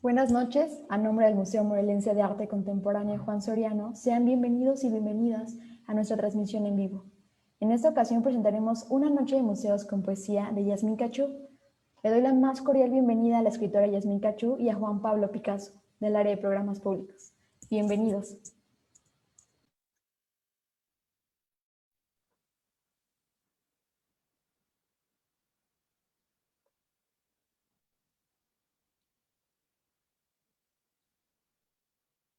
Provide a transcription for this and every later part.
Buenas noches, a nombre del Museo Morelense de Arte Contemporáneo Juan Soriano, sean bienvenidos y bienvenidas a nuestra transmisión en vivo. En esta ocasión presentaremos una noche de museos con poesía de Yasmín Cachú. Le doy la más cordial bienvenida a la escritora Yasmín Cachú y a Juan Pablo Picasso, del área de programas públicos. Bienvenidos.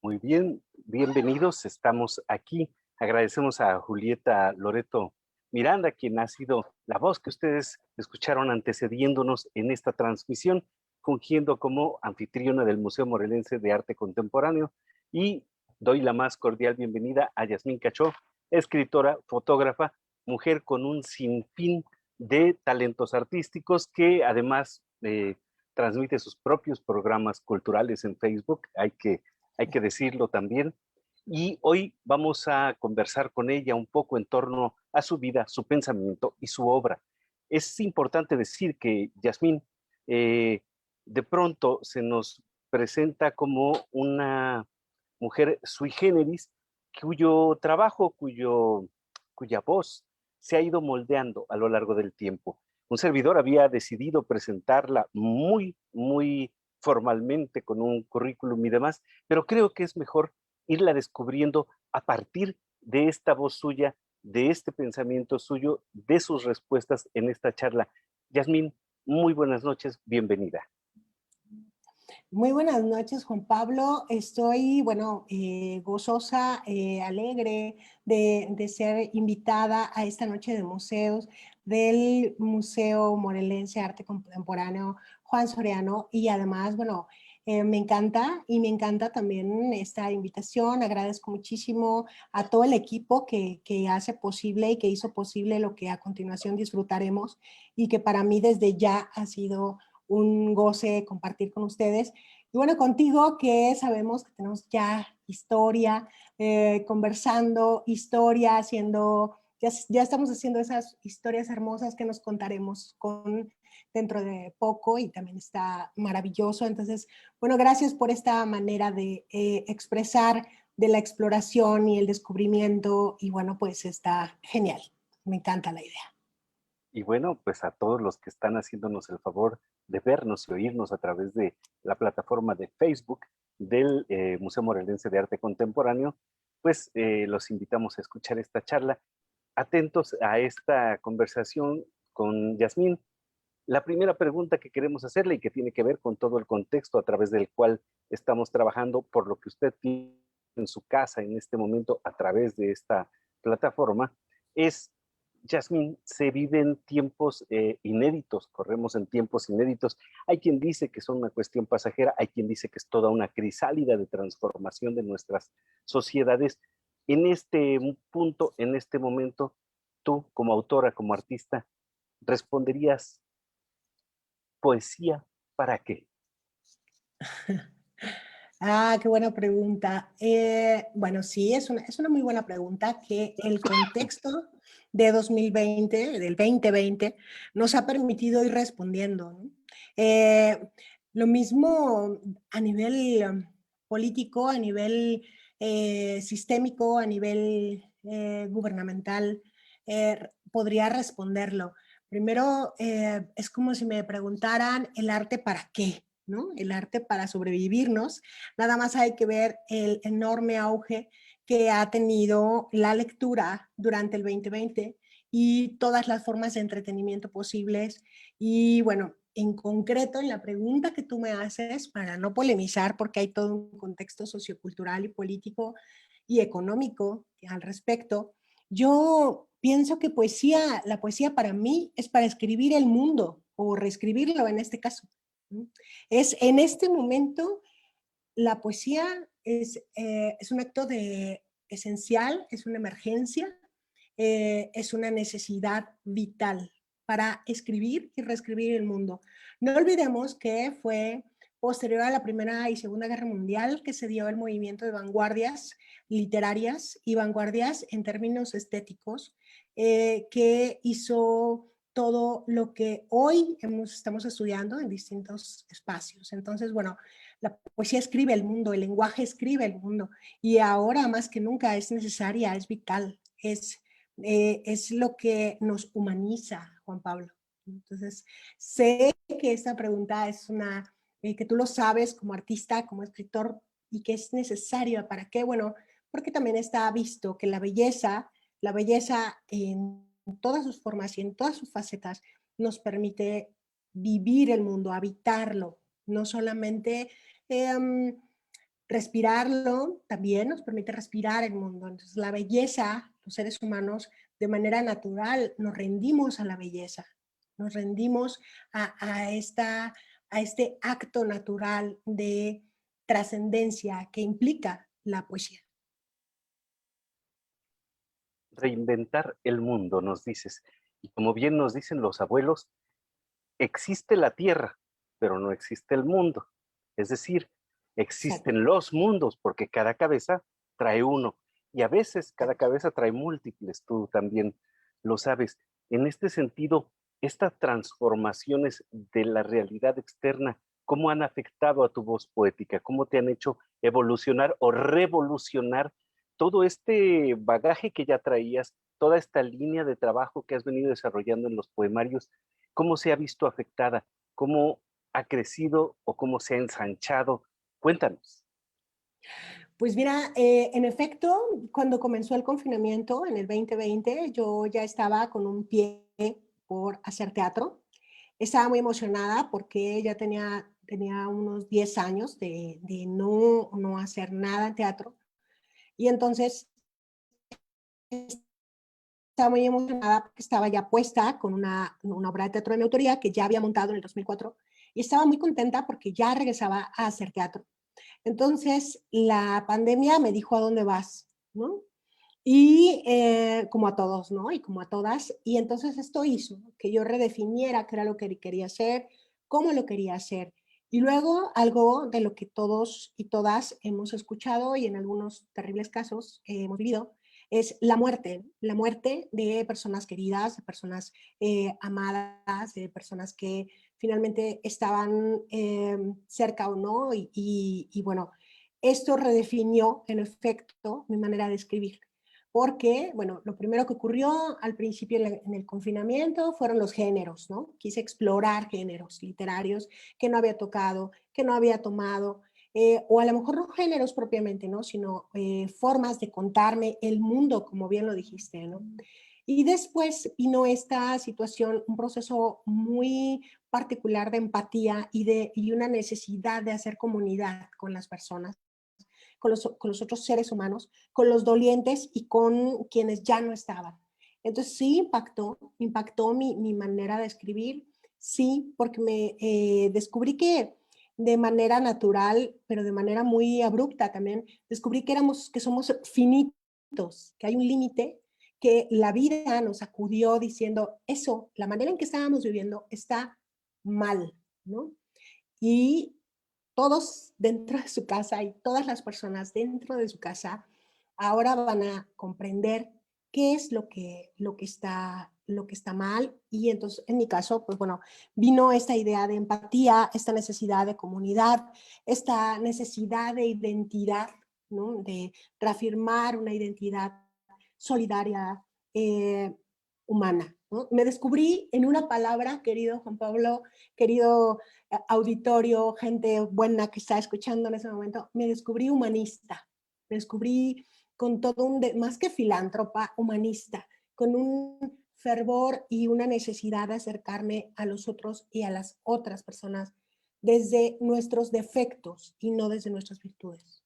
Muy bien, bienvenidos, estamos aquí. Agradecemos a Julieta Loreto Miranda, quien ha sido la voz que ustedes escucharon antecediéndonos en esta transmisión, fungiendo como anfitriona del Museo Morelense de Arte Contemporáneo. Y doy la más cordial bienvenida a Yasmín Cachú, escritora, fotógrafa, mujer con un sinfín de talentos artísticos que además transmite sus propios programas culturales en Facebook. Hay que decirlo también. Y hoy vamos a conversar con ella un poco en torno a su vida, su pensamiento y su obra. Es importante decir que Yasmín de pronto se nos presenta como una mujer sui generis, cuyo trabajo, cuya voz se ha ido moldeando a lo largo del tiempo. Un servidor había decidido presentarla muy formalmente con un currículum y demás, pero creo que es mejor irla descubriendo a partir de esta voz suya, de este pensamiento suyo, de sus respuestas en esta charla. Yasmín, muy buenas noches, bienvenida. Muy buenas noches, Juan Pablo. Estoy, gozosa, alegre de ser invitada a esta noche de museos del Museo Morelense Arte Contemporáneo Juan Soriano. Y además, me encanta también esta invitación. Agradezco muchísimo a todo el equipo que hace posible y que hizo posible lo que a continuación disfrutaremos y que para mí desde ya ha sido un goce compartir con ustedes. Y bueno, contigo que sabemos que tenemos ya historia, conversando, historia, haciendo, ya estamos haciendo esas historias hermosas que nos contaremos dentro de poco y también está maravilloso. Entonces, bueno, gracias por esta manera de expresar de la exploración y el descubrimiento y bueno, pues está genial. Me encanta la idea. Y bueno, pues a todos los que están haciéndonos el favor de vernos y oírnos a través de la plataforma de Facebook del Museo Morelense de Arte Contemporáneo, pues los invitamos a escuchar esta charla. Atentos a esta conversación con Yasmín. La primera pregunta que queremos hacerle y que tiene que ver con todo el contexto a través del cual estamos trabajando, por lo que usted tiene en su casa en este momento a través de esta plataforma, es: Yasmín, se viven tiempos inéditos, corremos en tiempos inéditos. Hay quien dice que son una cuestión pasajera, hay quien dice que es toda una crisálida de transformación de nuestras sociedades. En este punto, en este momento, tú como autora, como artista, responderías: ¿poesía para qué? Ah, qué buena pregunta. Bueno, sí, es una muy buena pregunta que el contexto de 2020, del 2020, nos ha permitido ir respondiendo, ¿no? Lo mismo a nivel político, a nivel sistémico, a nivel gubernamental, podría responderlo. Primero, es como si me preguntaran el arte para qué, ¿no? El arte para sobrevivirnos. Nada más hay que ver el enorme auge que ha tenido la lectura durante el 2020 y todas las formas de entretenimiento posibles. Y bueno, en concreto, en la pregunta que tú me haces, para no polemizar, porque hay todo un contexto sociocultural y político y económico al respecto, yo pienso que la poesía para mí es para escribir el mundo o reescribirlo en este caso. Es en este momento la poesía es un acto esencial, es una emergencia, es una necesidad vital para escribir y reescribir el mundo. No olvidemos que fue posterior a la Primera y Segunda Guerra Mundial que se dio el movimiento de vanguardias literarias y vanguardias en términos estéticos, que hizo todo lo que hoy estamos estudiando en distintos espacios. Entonces, bueno, la poesía escribe el mundo, el lenguaje escribe el mundo, y ahora más que nunca es necesaria, es vital, es lo que nos humaniza, Juan Pablo. Entonces, sé que esta pregunta es una, que tú lo sabes como artista, como escritor, y que es necesaria. ¿Para qué? Bueno, porque también está visto que la belleza en todas sus formas y en todas sus facetas nos permite vivir el mundo, habitarlo, no solamente respirarlo, también nos permite respirar el mundo. Entonces la belleza, los seres humanos de manera natural nos rendimos a la belleza, nos rendimos a este acto natural de trascendencia que implica la poesía. Reinventar el mundo, nos dices. Y como bien nos dicen los abuelos, existe la tierra, pero no existe el mundo. Es decir, Exacto. existen los mundos, porque cada cabeza trae uno. Y a veces cada cabeza trae múltiples, tú también lo sabes. En este sentido, estas transformaciones de la realidad externa, ¿cómo han afectado a tu voz poética? ¿Cómo te han hecho evolucionar o revolucionar todo este bagaje que ya traías, toda esta línea de trabajo que has venido desarrollando en los poemarios? ¿Cómo se ha visto afectada? ¿Cómo ha crecido o cómo se ha ensanchado? Cuéntanos. Pues mira, en efecto, cuando comenzó el confinamiento en el 2020, yo ya estaba con un pie por hacer teatro. Estaba muy emocionada porque ya tenía unos 10 años de no hacer nada en teatro. Y entonces estaba muy emocionada porque estaba ya puesta con una obra de teatro de mi autoría que ya había montado en el 2004. Y estaba muy contenta porque ya regresaba a hacer teatro. Entonces, la pandemia me dijo, ¿a dónde vas? ¿No? Y como a todos, ¿no? Y como a todas. Y entonces esto hizo que yo redefiniera qué era lo que quería hacer, cómo lo quería hacer. Y luego algo de lo que todos y todas hemos escuchado y en algunos terribles casos hemos vivido, es la muerte de personas queridas, de personas amadas, de personas que finalmente estaban cerca o no. Y bueno, esto redefinió en efecto mi manera de escribir. Porque, bueno, lo primero que ocurrió al principio en el confinamiento fueron los géneros, ¿no? Quise explorar géneros literarios que no había tocado, que no había tomado, o a lo mejor no géneros propiamente, ¿no? Sino formas de contarme el mundo, como bien lo dijiste, ¿no? Y después vino esta situación, un proceso muy particular de empatía y una necesidad de hacer comunidad con las personas, con los otros seres humanos, con los dolientes y con quienes ya no estaban. Entonces sí impactó mi manera de escribir, sí, porque me descubrí que de manera natural, pero de manera muy abrupta también, descubrí que somos finitos, que hay un límite, que la vida nos acudió diciendo eso, la manera en que estábamos viviendo está mal, ¿no? Y todos dentro de su casa y todas las personas dentro de su casa ahora van a comprender qué es lo que está mal. Y entonces, en mi caso, pues bueno, vino esta idea de empatía, esta necesidad de comunidad, esta necesidad de identidad, ¿no? De reafirmar una identidad solidaria, humana, ¿no? Me descubrí en una palabra, querido Juan Pablo, querido auditorio, gente buena que está escuchando en ese momento, me descubrí humanista, me descubrí con todo más que filántropa, humanista, con un fervor y una necesidad de acercarme a los otros y a las otras personas desde nuestros defectos y no desde nuestras virtudes.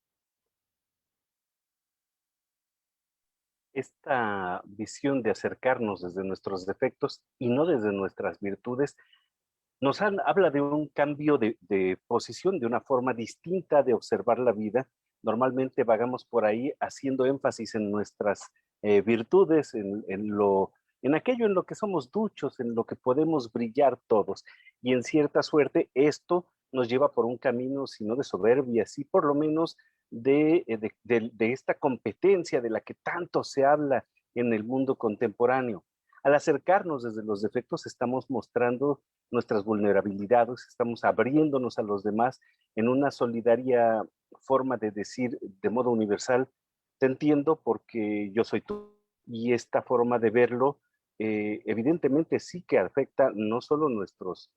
Esta visión de acercarnos desde nuestros defectos y no desde nuestras virtudes habla de un cambio de posición, de una forma distinta de observar la vida. Normalmente vagamos por ahí haciendo énfasis en nuestras virtudes, en aquello en lo que somos duchos, en lo que podemos brillar todos. Y en cierta suerte esto nos lleva por un camino, si no de soberbia, sí por lo menos de esta competencia de la que tanto se habla en el mundo contemporáneo. Al acercarnos desde los defectos, estamos mostrando nuestras vulnerabilidades, estamos abriéndonos a los demás en una solidaria forma de decir de modo universal, te entiendo porque yo soy tú. Y esta forma de verlo, evidentemente sí que afecta no solo nuestros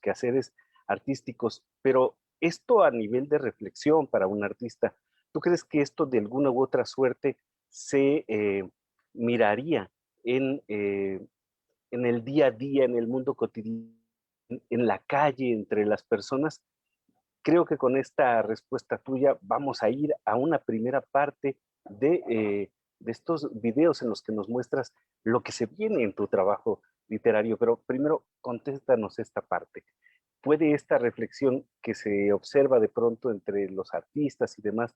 quehaceres artísticos, pero esto a nivel de reflexión para un artista, ¿tú crees que esto de alguna u otra suerte se miraría en el día a día, en el mundo cotidiano, en la calle, entre las personas? Creo que con esta respuesta tuya vamos a ir a una primera parte de estos videos en los que nos muestras lo que se viene en tu trabajo literario, pero primero contéstanos esta parte. ¿Puede esta reflexión que se observa de pronto entre los artistas y demás,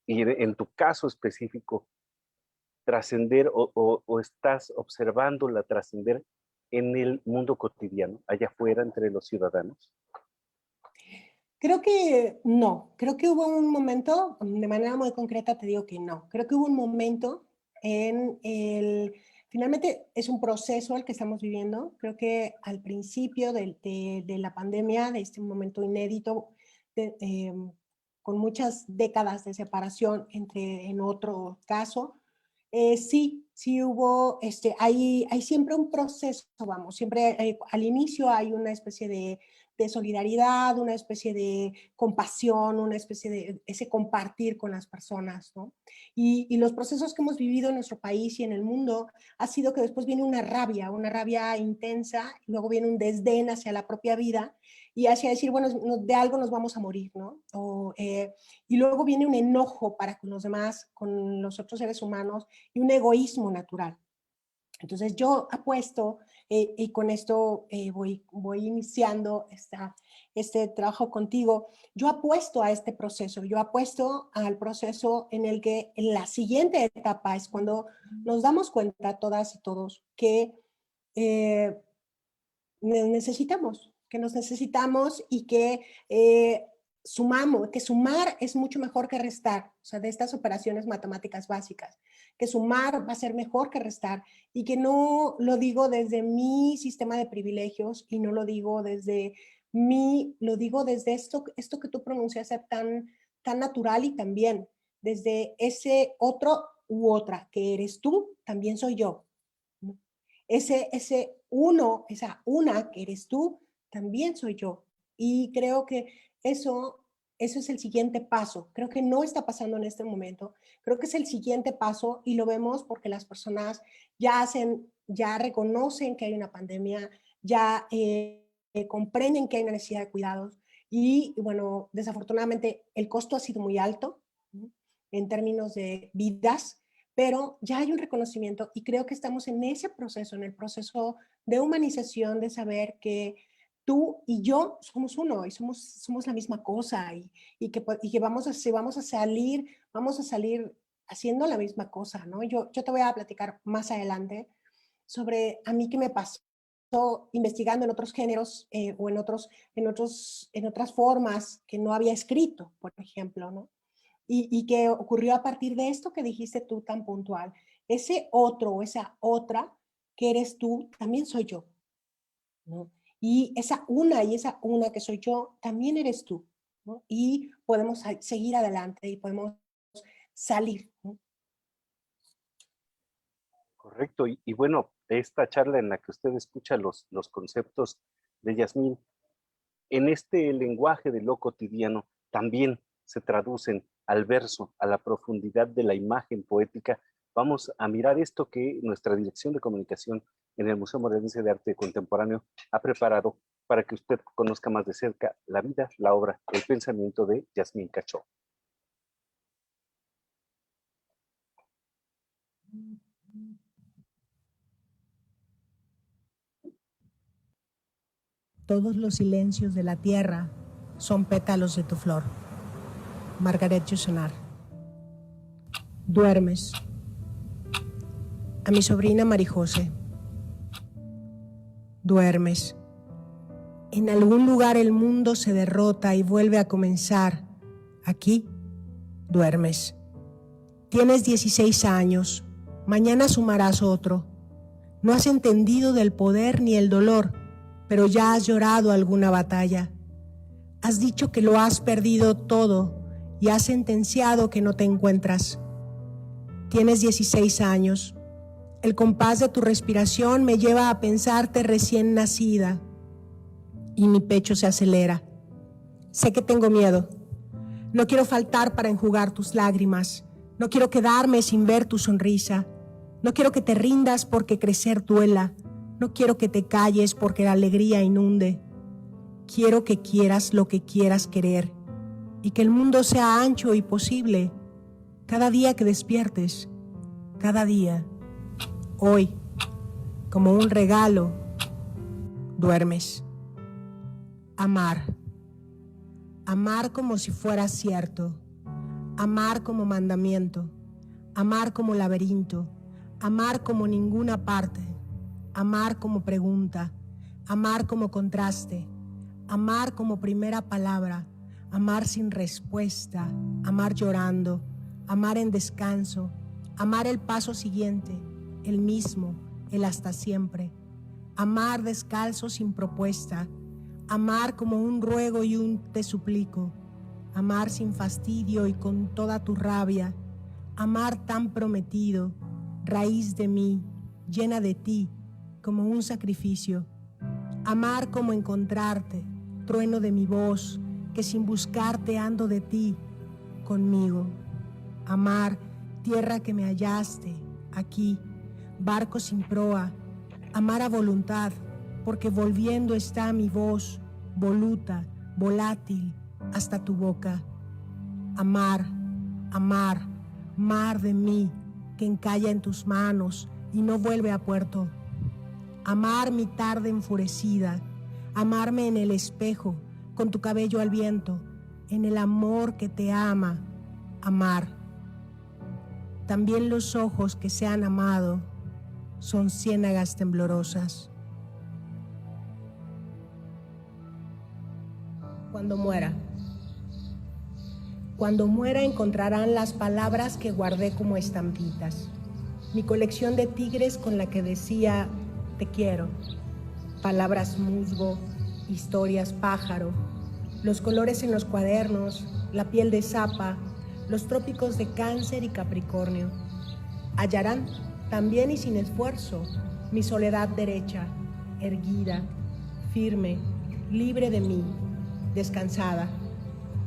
y en tu caso específico, trascender o estás observándola trascender en el mundo cotidiano, allá afuera entre los ciudadanos? Creo que no, creo que hubo un momento, de manera muy concreta te digo que no, creo que hubo un momento en el, finalmente es un proceso el que estamos viviendo, creo que al principio de la pandemia, de este momento inédito, de, con muchas décadas de separación en otro caso, sí hubo, hay siempre un proceso, vamos, siempre al inicio hay una especie de solidaridad, una especie de compasión, una especie de ese compartir con las personas, ¿no? Y los procesos que hemos vivido en nuestro país y en el mundo ha sido que después viene una rabia intensa, y luego viene un desdén hacia la propia vida y hacia decir, bueno, de algo nos vamos a morir, ¿no? Y luego viene un enojo para con los demás, con los otros seres humanos y un egoísmo natural. Entonces yo apuesto, y con esto voy iniciando este trabajo contigo, yo apuesto a este proceso, yo apuesto al proceso en el que en la siguiente etapa es cuando nos damos cuenta todas y todos que que nos necesitamos y que sumamos, que sumar es mucho mejor que restar, o sea, de estas operaciones matemáticas básicas, que sumar va a ser mejor que restar y que no lo digo desde mi sistema de privilegios y no lo digo desde lo digo desde esto que tú pronuncias tan natural y también desde ese otro u otra, que eres tú, también soy yo. ¿No? Ese uno, esa una que eres tú, también soy yo. Y creo que eso es el siguiente paso. Creo que no está pasando en este momento. Creo que es el siguiente paso y lo vemos porque las personas ya reconocen que hay una pandemia, ya comprenden que hay una necesidad de cuidados y bueno, desafortunadamente el costo ha sido muy alto, ¿no? En términos de vidas, pero ya hay un reconocimiento y creo que estamos en ese proceso, en el proceso de humanización, de saber que tú y yo somos uno y somos la misma cosa y que vamos a salir haciendo la misma cosa, ¿no? Yo te voy a platicar más adelante sobre a mí qué me pasó investigando en otros géneros o en otras formas que no había escrito, por ejemplo, ¿no? Y que ocurrió a partir de esto que dijiste tú tan puntual. Ese otro o esa otra que eres tú, también soy yo, ¿no? Y esa una que soy yo, también eres tú, ¿no? Y podemos seguir adelante y podemos salir, ¿no? Correcto. Y bueno, esta charla en la que usted escucha los conceptos de Yasmín, en este lenguaje de lo cotidiano también se traducen al verso, a la profundidad de la imagen poética. Vamos a mirar esto que nuestra dirección de comunicación en el Museo Morelense de Arte Contemporáneo ha preparado para que usted conozca más de cerca la vida, la obra, el pensamiento de Yasmín Cachó. Todos los silencios de la tierra son pétalos de tu flor. Margaret Yourcenar. Duermes. A mi sobrina Marijose. Duermes. En algún lugar el mundo se derrota y vuelve a comenzar. Aquí, duermes. Tienes 16 años. Mañana sumarás otro. No has entendido del poder ni el dolor, pero ya has llorado alguna batalla. Has dicho que lo has perdido todo y has sentenciado que no te encuentras. Tienes 16 años. El compás de tu respiración me lleva a pensarte recién nacida y mi pecho se acelera. Sé que tengo miedo. No quiero faltar para enjugar tus lágrimas. No quiero quedarme sin ver tu sonrisa. No quiero que te rindas porque crecer duela. No quiero que te calles porque la alegría inunde. Quiero que quieras lo que quieras querer y que el mundo sea ancho y posible. Cada día que despiertes, cada día, hoy, como un regalo, duermes. Amar. Amar como si fuera cierto. Amar como mandamiento. Amar como laberinto. Amar como ninguna parte. Amar como pregunta. Amar como contraste. Amar como primera palabra. Amar sin respuesta. Amar llorando. Amar en descanso. Amar el paso siguiente. El mismo. El hasta siempre. Amar descalzo sin propuesta. Amar como un ruego y un te suplico. Amar sin fastidio y con toda tu rabia. Amar tan prometido, raíz de mí, llena de ti, como un sacrificio. Amar como encontrarte, trueno de mi voz, que sin buscarte ando de ti, conmigo. Amar, tierra que me hallaste, aquí, barco sin proa. Amar a voluntad, porque volviendo está mi voz, voluta, volátil, hasta tu boca. Amar, amar, mar de mí, que encalla en tus manos y no vuelve a puerto. Amar mi tarde enfurecida, amarme en el espejo, con tu cabello al viento, en el amor que te ama, amar. También los ojos que se han amado son ciénagas temblorosas. Cuando muera. Cuando muera encontrarán las palabras que guardé como estampitas. Mi colección de tigres con la que decía te quiero. Palabras musgo, historias pájaro, los colores en los cuadernos, la piel de zapa, los trópicos de Cáncer y Capricornio. Hallarán, también y sin esfuerzo, mi soledad derecha, erguida, firme, libre de mí, descansada.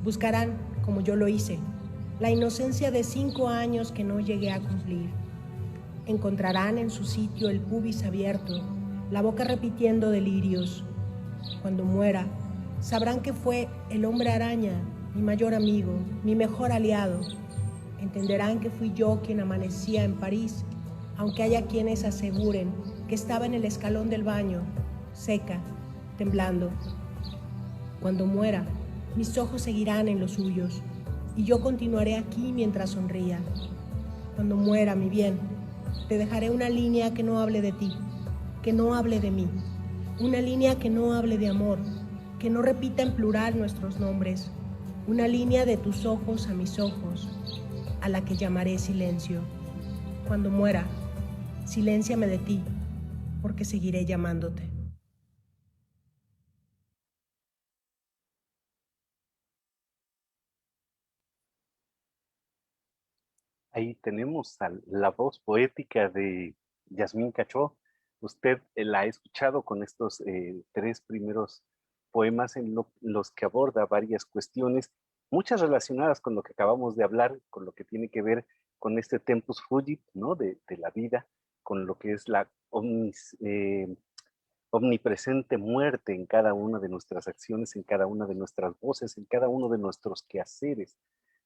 Buscarán, como yo lo hice, la inocencia de 5 años que no llegué a cumplir. Encontrarán en su sitio el pubis abierto, la boca repitiendo delirios. Cuando muera, sabrán que fue el hombre araña, mi mayor amigo, mi mejor aliado. Entenderán que fui yo quien amanecía en París, aunque haya quienes aseguren que estaba en el escalón del baño, seca, temblando. Cuando muera, mis ojos seguirán en los suyos y yo continuaré aquí mientras sonría. Cuando muera, mi bien, te dejaré una línea que no hable de ti, que no hable de mí, una línea que no hable de amor, que no repita en plural nuestros nombres, una línea de tus ojos a mis ojos, a la que llamaré silencio. Cuando muera, silénciame de ti, porque seguiré llamándote. Ahí tenemos la voz poética de Yasmín Cachó. Usted la ha escuchado con estos 3 primeros poemas en los que aborda varias cuestiones, muchas relacionadas con lo que acabamos de hablar, con lo que tiene que ver con este tempus fugit, ¿no? de la vida, con lo que es la omnipresente muerte en cada una de nuestras acciones, en cada una de nuestras voces, en cada uno de nuestros quehaceres,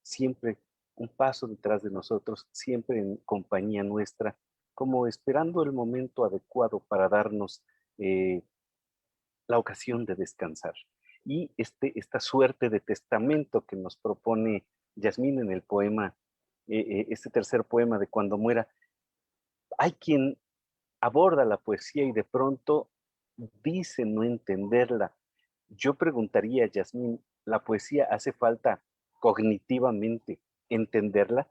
siempre un paso detrás de nosotros, siempre en compañía nuestra, como esperando el momento adecuado para darnos la ocasión de descansar. Y esta suerte de testamento que nos propone Yasmín en el poema, este tercer poema de Cuando muera, hay quien aborda la poesía y de pronto dice no entenderla. Yo preguntaría, Yasmín, ¿la poesía hace falta cognitivamente entenderla?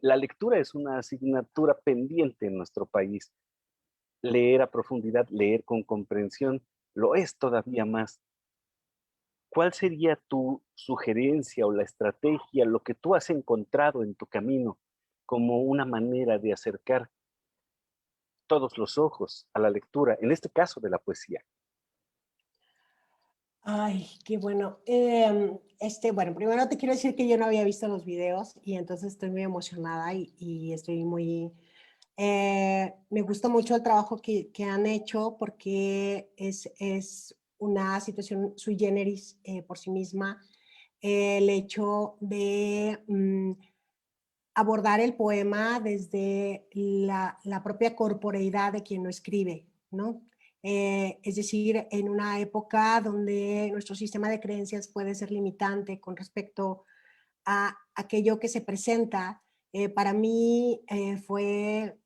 La lectura es una asignatura pendiente en nuestro país. leer a profundidad, leer con comprensión, lo es todavía más. ¿Cuál sería tu sugerencia o la estrategia, lo que tú has encontrado en tu camino como una manera de acercar todos los ojos a la lectura, en este caso de la poesía? Ay, qué bueno. Bueno, primero te quiero decir que yo no había visto los videos y entonces estoy muy emocionada y estoy muy... me gusta mucho el trabajo que han hecho porque es una situación sui generis por sí misma. El hecho de abordar el poema desde la propia corporeidad de quien lo escribe, ¿no? Es decir, en una época donde nuestro sistema de creencias puede ser limitante con respecto a aquello que se presenta, para mí fue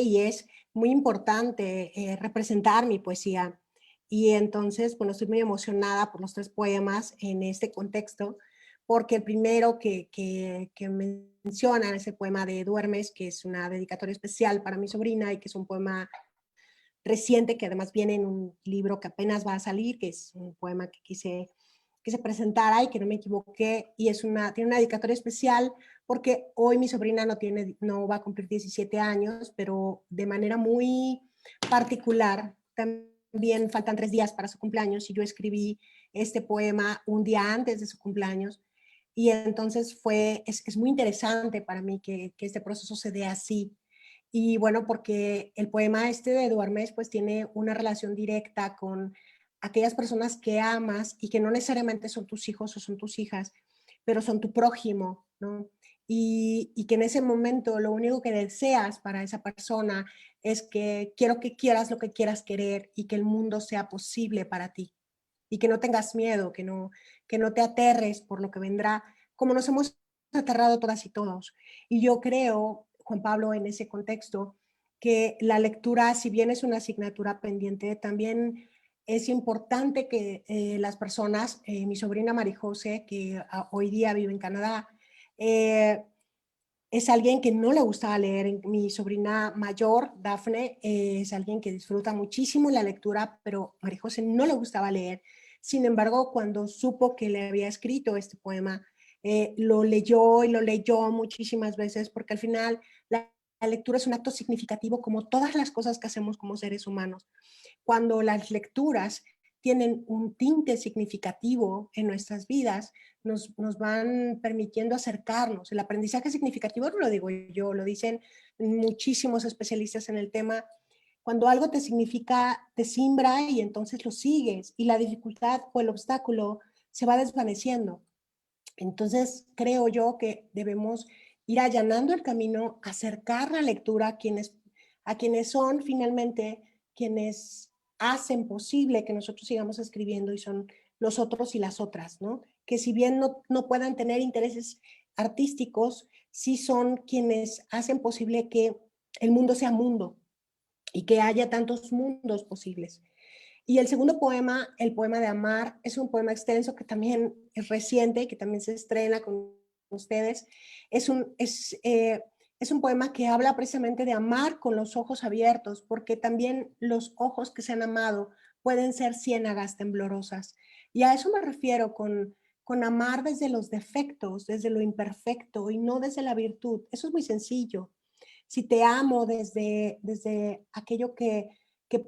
y es muy importante representar mi poesía. Y entonces, bueno, estoy muy emocionada por los tres poemas en este contexto, porque el primero que menciona en ese poema de Duermes, que es una dedicatoria especial para mi sobrina y que es un poema reciente, que además viene en un libro que apenas va a salir, que es un poema que quise que se presentara y que no me equivoqué, y tiene una dedicatoria especial porque hoy mi sobrina no va a cumplir 17 años, pero de manera muy particular, también faltan 3 días para su cumpleaños y yo escribí este poema un día antes de su cumpleaños, y entonces es muy interesante para mí que este proceso se dé así. Y bueno, porque el poema este de Duermes pues tiene una relación directa con aquellas personas que amas y que no necesariamente son tus hijos o son tus hijas, pero son tu prójimo, ¿no? Y que en ese momento lo único que deseas para esa persona es que quiero que quieras lo que quieras querer y que el mundo sea posible para ti y que no tengas miedo, que no te aterres por lo que vendrá, como nos hemos aterrado todas y todos. Y yo creo, Juan Pablo, en ese contexto, que la lectura, si bien es una asignatura pendiente, también es importante que las personas, mi sobrina Marijose, que hoy día vive en Canadá, eh, es alguien que no le gustaba leer. Mi sobrina mayor, Dafne, es alguien que disfruta muchísimo la lectura, pero María José no le gustaba leer. Sin embargo, cuando supo que le había escrito este poema, lo leyó y lo leyó muchísimas veces, porque al final la lectura es un acto significativo como todas las cosas que hacemos como seres humanos. Cuando las lecturas tienen un tinte significativo en nuestras vidas, nos van permitiendo acercarnos. El aprendizaje significativo no lo digo yo, lo dicen muchísimos especialistas en el tema. Cuando algo te significa, te simbra y entonces lo sigues y la dificultad o el obstáculo se va desvaneciendo. Entonces creo yo que debemos ir allanando el camino, acercar la lectura a quienes son finalmente quienes hacen posible que nosotros sigamos escribiendo y son los otros y las otras, ¿no? Que si bien no puedan tener intereses artísticos, sí son quienes hacen posible que el mundo sea mundo y que haya tantos mundos posibles. Y el segundo poema, el poema de Amar, es un poema extenso que también es reciente y que también se estrena con ustedes. Es un poema que habla precisamente de amar con los ojos abiertos, porque también los ojos que se han amado pueden ser ciénagas temblorosas. Y a eso me refiero con amar desde los defectos, desde lo imperfecto y no desde la virtud. Eso es muy sencillo. Si te amo desde aquello que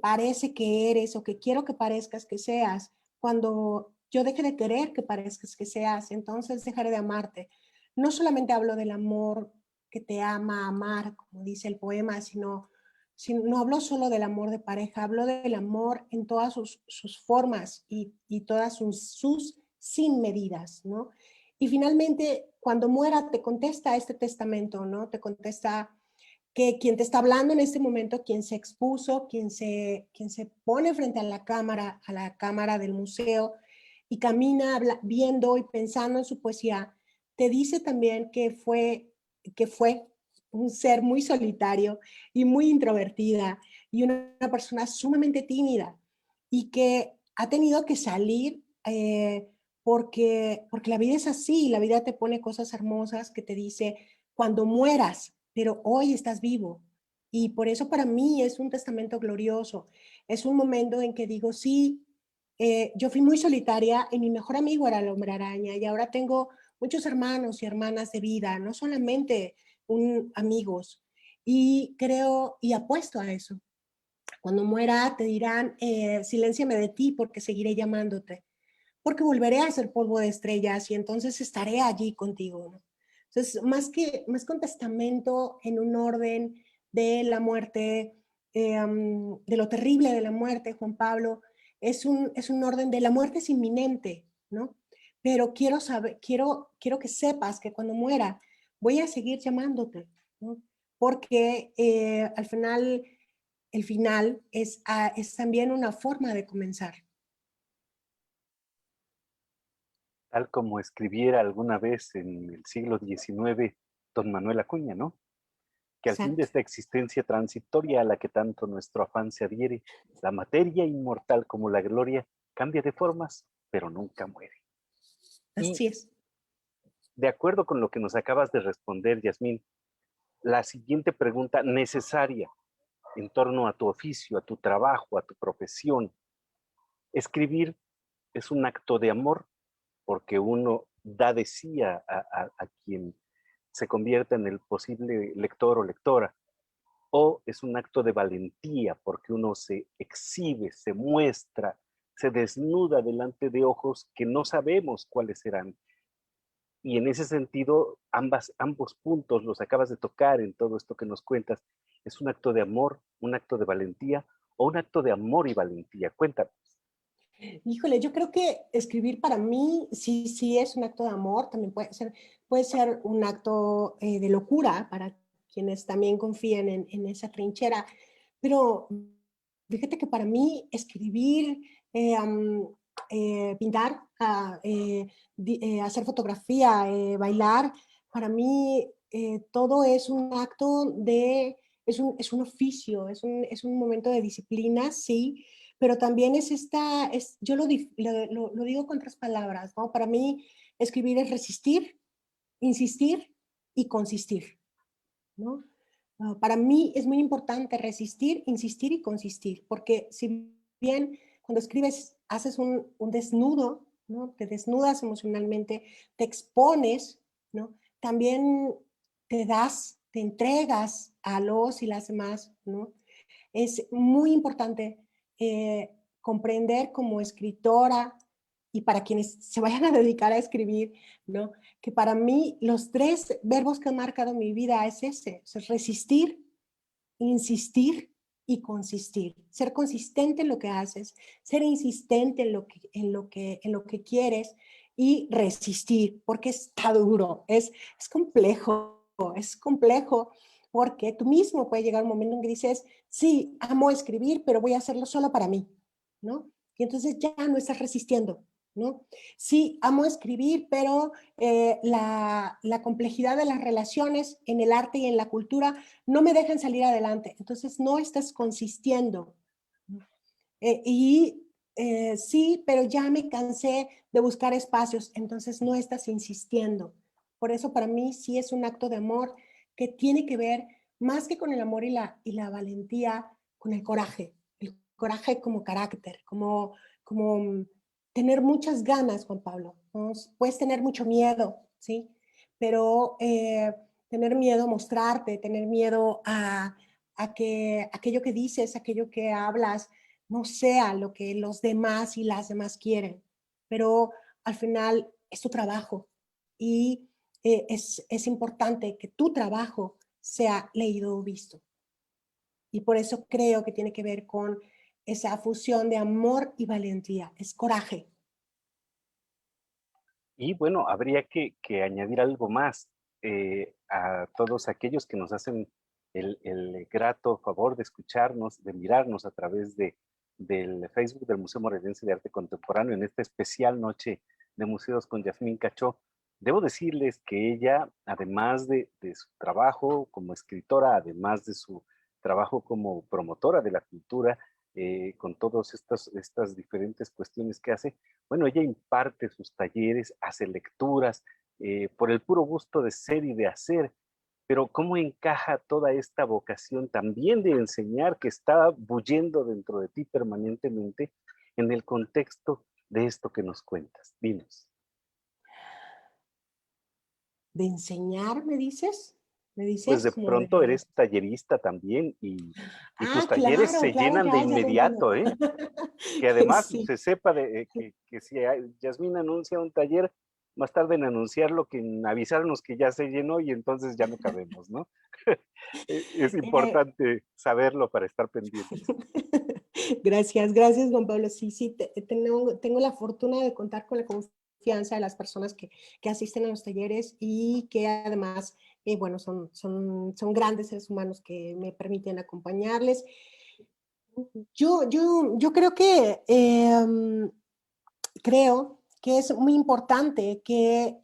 parece que eres o que quiero que parezcas que seas, cuando yo deje de querer que parezcas que seas, entonces dejaré de amarte. No solamente hablo del amor que te ama amar, como dice el poema, sino no hablo solo del amor de pareja, hablo del amor en todas sus formas y todas sus sin medidas, ¿no? Y finalmente, cuando muera, te contesta este testamento, ¿no? Te contesta que quien te está hablando en este momento, quien se expuso, quien se pone frente a la cámara del museo y camina viendo y pensando en su poesía, te dice también que fue un ser muy solitario y muy introvertida y una persona sumamente tímida y que ha tenido que salir porque la vida es así, la vida te pone cosas hermosas que te dice, cuando mueras, pero hoy estás vivo Y por eso para mí es un testamento glorioso. Es un momento en que digo, sí, yo fui muy solitaria y mi mejor amigo era el hombre araña y ahora tengo muchos hermanos y hermanas de vida, no solamente amigos. Y creo y apuesto a eso. Cuando muera te dirán, silénciame de ti porque seguiré llamándote, porque volveré a ser polvo de estrellas y entonces estaré allí contigo, ¿no? Entonces, más que un testamento en un orden de la muerte, de lo terrible de la muerte, Juan Pablo, es un orden de la muerte es inminente, ¿no? Pero quiero saber, quiero que sepas que cuando muera voy a seguir llamándote, ¿no? Porque al final, el final es también una forma de comenzar. Tal como escribiera alguna vez en el siglo XIX don Manuel Acuña, ¿no? Que al fin de Exacto. esta existencia transitoria a la que tanto nuestro afán se adhiere, la materia inmortal como la gloria cambia de formas, pero nunca muere. Y Así es. de acuerdo con lo que nos acabas de responder, Yasmín, la siguiente pregunta necesaria en torno a tu oficio, a tu trabajo, a tu profesión. Escribir es un acto de amor porque uno da de sí a quien se convierta en el posible lector o lectora, o es un acto de valentía porque uno se exhibe, se muestra, se desnuda delante de ojos que no sabemos cuáles serán. Y en ese sentido, ambos puntos los acabas de tocar en todo esto que nos cuentas. ¿Es un acto de amor, un acto de valentía o un acto de amor y valentía? Cuéntanos. Híjole, yo creo que escribir para mí sí, sí es un acto de amor, también puede ser un acto de locura para quienes también confían en esa trinchera, pero fíjate que para mí escribir, pintar, hacer fotografía, bailar, para mí todo es un acto de, es un oficio, es un momento de disciplina, sí, pero también es yo lo digo con tres palabras, ¿no? Para mí escribir es resistir, insistir y consistir, ¿no? Para mí es muy importante resistir, insistir y consistir, porque si bien cuando escribes haces un desnudo, ¿no? Te desnudas emocionalmente, te expones, ¿no? También te entregas a los y las demás, ¿no? Es muy importante comprender como escritora y para quienes se vayan a dedicar a escribir, ¿no? Que para mí los tres verbos que han marcado mi vida es ese, es resistir, insistir y consistir. Ser consistente en lo que haces, ser insistente en lo que quieres y resistir, porque está duro, es complejo porque tú mismo puede llegar un momento en que dices, sí, amo escribir, pero voy a hacerlo solo para mí, ¿no? Y entonces ya no estás resistiendo, ¿no? Sí, amo escribir, pero la complejidad de las relaciones en el arte y en la cultura no me dejan salir adelante. Entonces no estás consistiendo. Sí, pero ya me cansé de buscar espacios, entonces no estás insistiendo. Por eso para mí sí es un acto de amor que tiene que ver más que con el amor y la valentía, con el coraje como carácter, como tener muchas ganas, Juan Pablo, ¿no? Puedes tener mucho miedo, ¿sí? Pero tener miedo a mostrarte, tener miedo a que aquello que dices, aquello que hablas, no sea lo que los demás y las demás quieren, pero al final es tu trabajo y es importante que tu trabajo sea leído o visto. Y por eso creo que tiene que ver con esa fusión de amor y valentía, es coraje. Y bueno, habría que añadir algo más a todos aquellos que nos hacen el grato favor de escucharnos, de mirarnos a través del Facebook del Museo Morelense de Arte Contemporáneo en esta especial noche de museos con Yasmín Cachó. Debo decirles que ella, además de su trabajo como escritora, además de su trabajo como promotora de la cultura, con todas estas diferentes cuestiones que hace, bueno, ella imparte sus talleres, hace lecturas, por el puro gusto de ser y de hacer. pero ¿cómo encaja toda esta vocación también de enseñar que está bullendo dentro de ti permanentemente en el contexto de esto que nos cuentas? Dinos. ¿De enseñar, me dices? ¿Me Pues dices? de Como pronto de... eres tallerista también y tus Ah, talleres claro, se claro, llenan de ya veo. inmediato, ¿eh? Que además Sí. se sepa que si Yasmín anuncia un taller, más tarde en anunciarlo que en avisarnos que ya se llenó y entonces ya no cabemos, ¿no? Es Eh, importante saberlo para estar pendientes. Gracias, gracias, Juan Pablo. Sí, sí, tengo la fortuna de contar con la confianza de las personas que asisten a los talleres y que además, bueno, son grandes seres humanos que me permiten acompañarles. Yo creo que es muy importante que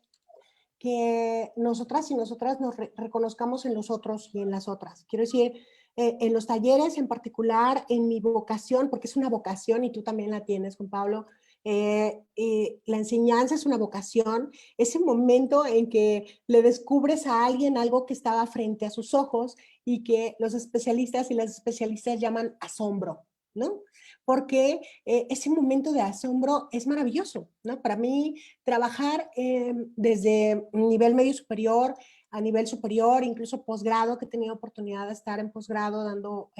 nosotras y nosotras nos reconozcamos en los otros y en las otras. Quiero decir, en los talleres en particular, en mi vocación, porque es una vocación y tú también la tienes, Juan Pablo, la enseñanza es una vocación, ese momento en que le descubres a alguien algo que estaba frente a sus ojos y que los especialistas y las especialistas llaman asombro, ¿no? Porque ese momento de asombro es maravilloso, ¿no? Para mí, trabajar desde nivel medio superior a nivel superior, incluso posgrado, que he tenido oportunidad de estar en posgrado dando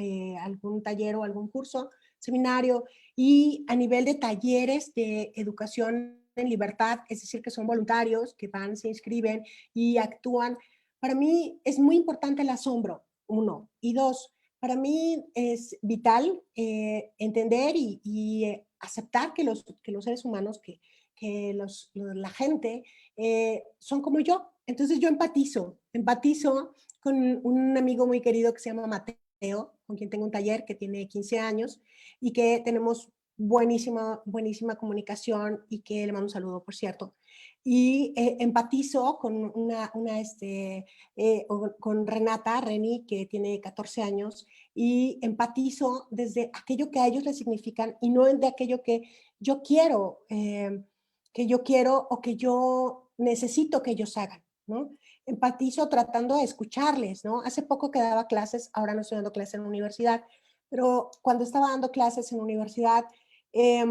algún taller o algún curso, seminario, y a nivel de talleres de educación en libertad, es decir, que son voluntarios, que van, se inscriben y actúan. Para mí es muy importante el asombro, uno. Y dos, para mí es vital entender y aceptar que los seres humanos, que la gente son como yo. Entonces yo empatizo con un amigo muy querido que se llama Mateo, con quien tengo un taller que tiene 15 años y que tenemos buenísima comunicación y que le mando un saludo, por cierto. Y empatizo con con Renata, Reni, que tiene 14 años, y empatizo desde aquello que a ellos les significan y no de aquello yo quiero, que yo quiero o que yo necesito que ellos hagan, ¿no? Empatizo tratando de escucharles, ¿no? Hace poco que daba clases, ahora no estoy dando clases en la universidad, pero cuando estaba dando clases en la universidad, eh,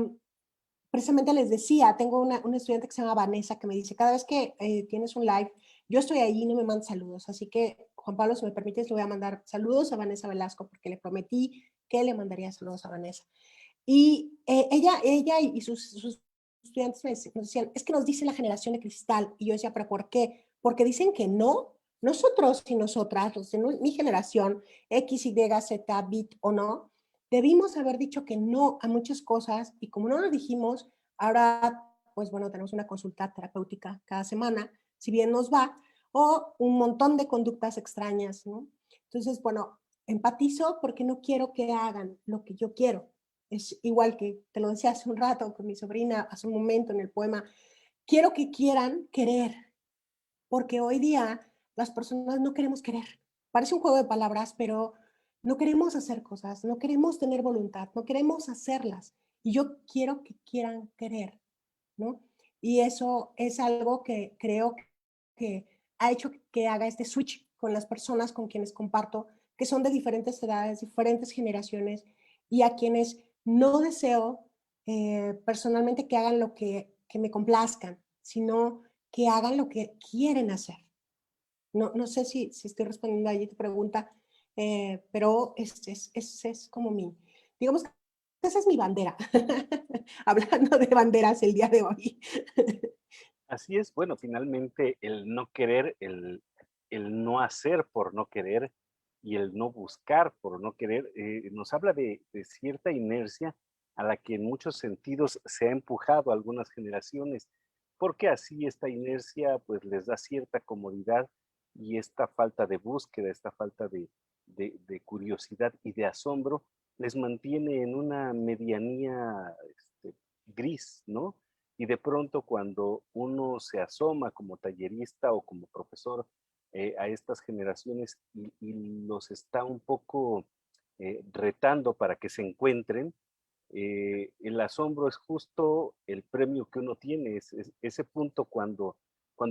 precisamente les decía, tengo una estudiante que se llama Vanessa que me dice, cada vez que tienes un live, yo estoy ahí y no me mandan saludos, así que Juan Pablo, si me permites, le voy a mandar saludos a Vanessa Velasco porque le prometí que le mandaría saludos a Vanessa. Y ella y sus estudiantes nos decían, es que nos dice la generación de cristal. Y yo decía, ¿pero por qué? Porque dicen que no. Nosotros y nosotras, los de mi generación, X, Y, Z, bit o no, debimos haber dicho que no a muchas cosas y como no lo dijimos, ahora, pues bueno, tenemos una consulta terapéutica cada semana, si bien nos va, o un montón de conductas extrañas, ¿no? Entonces, bueno, empatizo porque no quiero que hagan lo que yo quiero. Es igual que te lo decía hace un rato con mi sobrina, hace un momento en el poema, quiero que quieran querer, porque hoy día las personas no queremos querer. Parece un juego de palabras, pero no queremos hacer cosas, no queremos tener voluntad, no queremos hacerlas. Y yo quiero que quieran querer, ¿no? Y eso es algo que creo que ha hecho que haga este switch con las personas con quienes comparto, que son de diferentes edades, diferentes generaciones, y a quienes no deseo personalmente que hagan que me complazcan, sino que hagan lo que quieren hacer. No sé si estoy respondiendo allí tu pregunta, pero es como digamos que esa es mi bandera, hablando de banderas el día de hoy. Así es, bueno, finalmente el no querer, el no hacer por no querer y el no buscar por no querer, nos habla de cierta inercia a la que en muchos sentidos se ha empujado a algunas generaciones, porque así esta inercia pues les da cierta comodidad y esta falta de búsqueda, esta falta de curiosidad y de asombro les mantiene en una medianía gris, ¿no? Y de pronto cuando uno se asoma como tallerista o como profesor a estas generaciones y los está un poco retando para que se encuentren, el asombro es justo el premio que uno tiene, ese punto cuando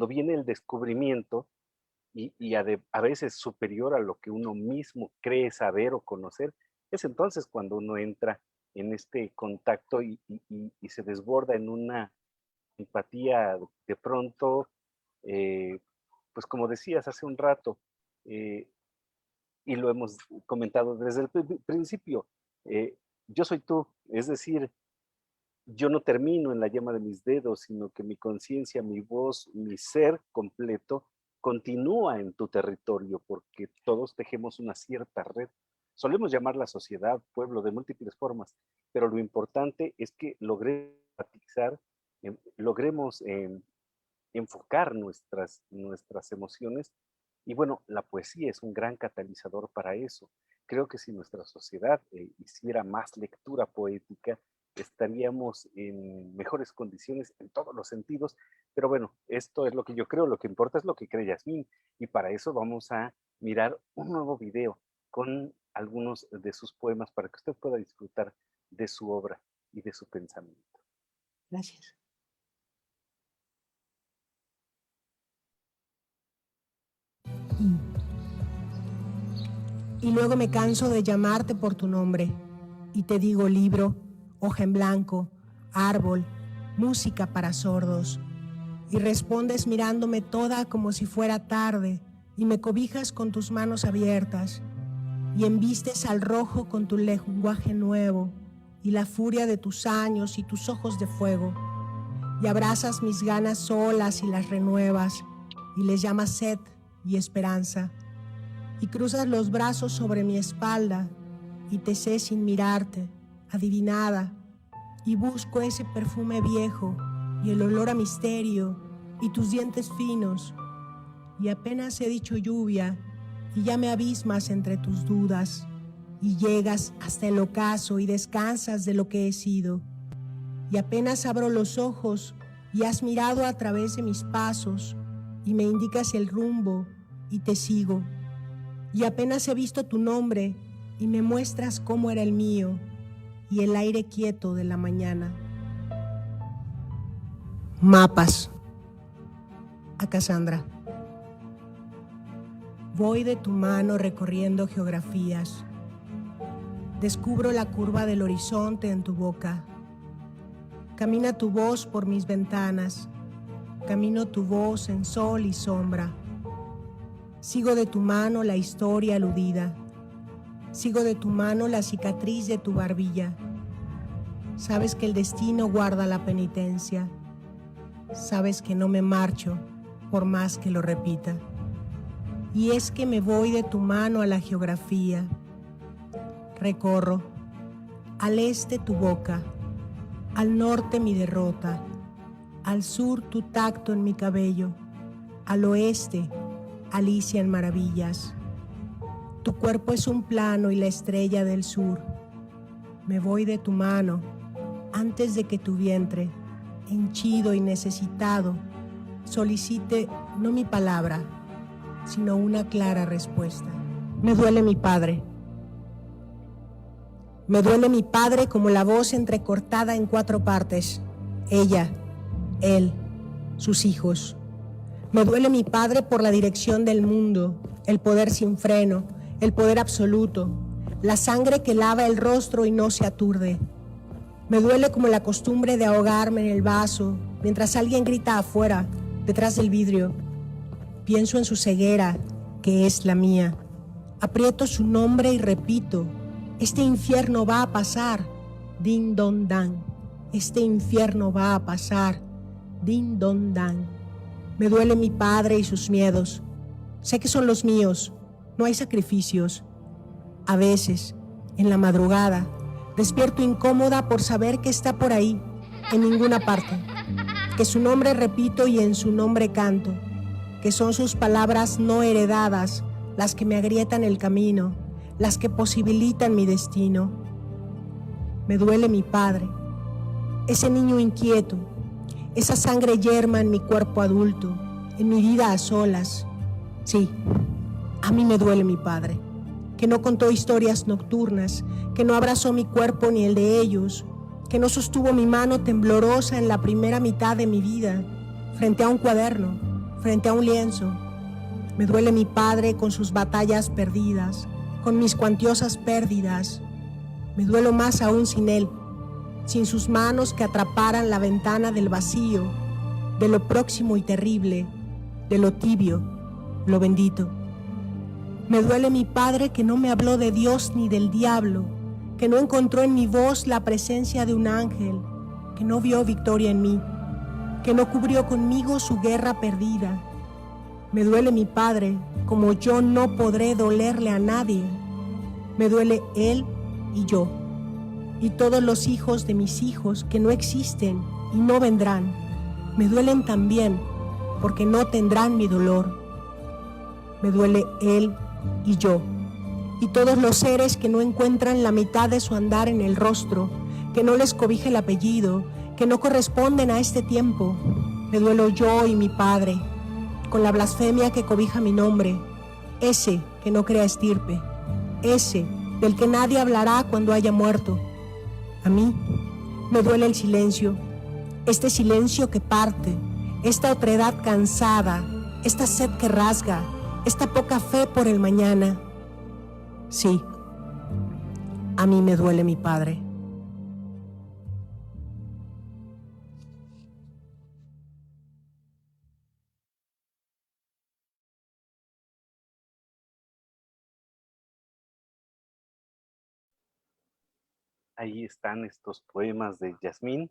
viene el descubrimiento a veces superior a lo que uno mismo cree saber o conocer, es entonces cuando uno entra en este contacto y se desborda en una empatía de pronto, pues como decías hace un rato, y lo hemos comentado desde el principio, yo soy tú, es decir, yo no termino en la yema de mis dedos, sino que mi conciencia, mi voz, mi ser completo continúa en tu territorio, porque todos tejemos una cierta red. Solemos llamarla sociedad, pueblo, de múltiples formas, pero lo importante es que logremos enfatizar, logremos enfocar nuestras emociones. Y bueno, la poesía es un gran catalizador para eso. Creo que si nuestra sociedad hiciera más lectura poética, estaríamos en mejores condiciones en todos los sentidos. Pero bueno, esto es lo que yo creo, lo que importa es lo que cree Yasmín. Y para eso vamos a mirar un nuevo video con algunos de sus poemas para que usted pueda disfrutar de su obra y de su pensamiento. Gracias. Y luego me canso de llamarte por tu nombre y te digo libro, hoja en blanco, árbol, música para sordos. Y respondes mirándome toda como si fuera tarde y me cobijas con tus manos abiertas y embistes al rojo con tu lenguaje nuevo y la furia de tus años y tus ojos de fuego y abrazas mis ganas solas y las renuevas y les llamas sed y esperanza y cruzas los brazos sobre mi espalda y te sé sin mirarte, adivinada, y busco ese perfume viejo y el olor a misterio y tus dientes finos y apenas he dicho lluvia y ya me abismas entre tus dudas y llegas hasta el ocaso y descansas de lo que he sido y apenas abro los ojos y has mirado a través de mis pasos y me indicas el rumbo y te sigo y apenas he visto tu nombre y me muestras cómo era el mío y el aire quieto de la mañana. Mapas. A Cassandra. Voy de tu mano recorriendo geografías. Descubro la curva del horizonte en tu boca. Camina tu voz por mis ventanas. Camino tu voz en sol y sombra. Sigo de tu mano la historia aludida. Sigo de tu mano la cicatriz de tu barbilla. Sabes que el destino guarda la penitencia. Sabes que no me marcho por más que lo repita. Y es que me voy de tu mano a la geografía. Recorro al este tu boca, al norte mi derrota, al sur tu tacto en mi cabello, al oeste Alicia en maravillas. Tu cuerpo es un plano y la estrella del sur. Me voy de tu mano antes de que tu vientre, henchido y necesitado, solicite no mi palabra, sino una clara respuesta. Me duele mi padre. Me duele mi padre como la voz entrecortada en 4 partes. Ella, él, sus hijos. Me duele mi padre por la dirección del mundo, el poder sin freno, el poder absoluto, la sangre que lava el rostro y no se aturde. Me duele como la costumbre de ahogarme en el vaso, mientras alguien grita afuera, detrás del vidrio. Pienso en su ceguera, que es la mía. Aprieto su nombre y repito, este infierno va a pasar, din don dan. Este infierno va a pasar, din don dan. Me duele mi padre y sus miedos. Sé que son los míos, no hay sacrificios. A veces, en la madrugada, despierto incómoda por saber que está por ahí, en ninguna parte. Que su nombre repito y en su nombre canto. Que son sus palabras no heredadas las que me agrietan el camino, las que posibilitan mi destino. Me duele mi padre, ese niño inquieto, esa sangre yerma en mi cuerpo adulto, en mi vida a solas. Sí, a mí me duele mi padre, que no contó historias nocturnas, que no abrazó mi cuerpo ni el de ellos, que no sostuvo mi mano temblorosa en la primera mitad de mi vida, frente a un cuaderno, frente a un lienzo. Me duele mi padre con sus batallas perdidas, con mis cuantiosas pérdidas. Me duelo más aún sin él, sin sus manos que atraparan la ventana del vacío, de lo próximo y terrible, de lo tibio, lo bendito. Me duele mi padre que no me habló de Dios ni del diablo, que no encontró en mi voz la presencia de un ángel, que no vio victoria en mí, que no cubrió conmigo su guerra perdida. Me duele mi padre como yo no podré dolerle a nadie. Me duele él y yo, y todos los hijos de mis hijos que no existen y no vendrán. Me duelen también porque no tendrán mi dolor. Me duele él y yo, y todos los seres que no encuentran la mitad de su andar en el rostro, que no les cobija el apellido, que no corresponden a este tiempo. Me duelo yo y mi padre, con la blasfemia que cobija mi nombre, ese que no crea estirpe, ese del que nadie hablará cuando haya muerto. A mí me duele el silencio, este silencio que parte, esta otredad cansada, esta sed que rasga, esta poca fe por el mañana. Sí, a mí me duele mi padre. Ahí están estos poemas de Yasmín.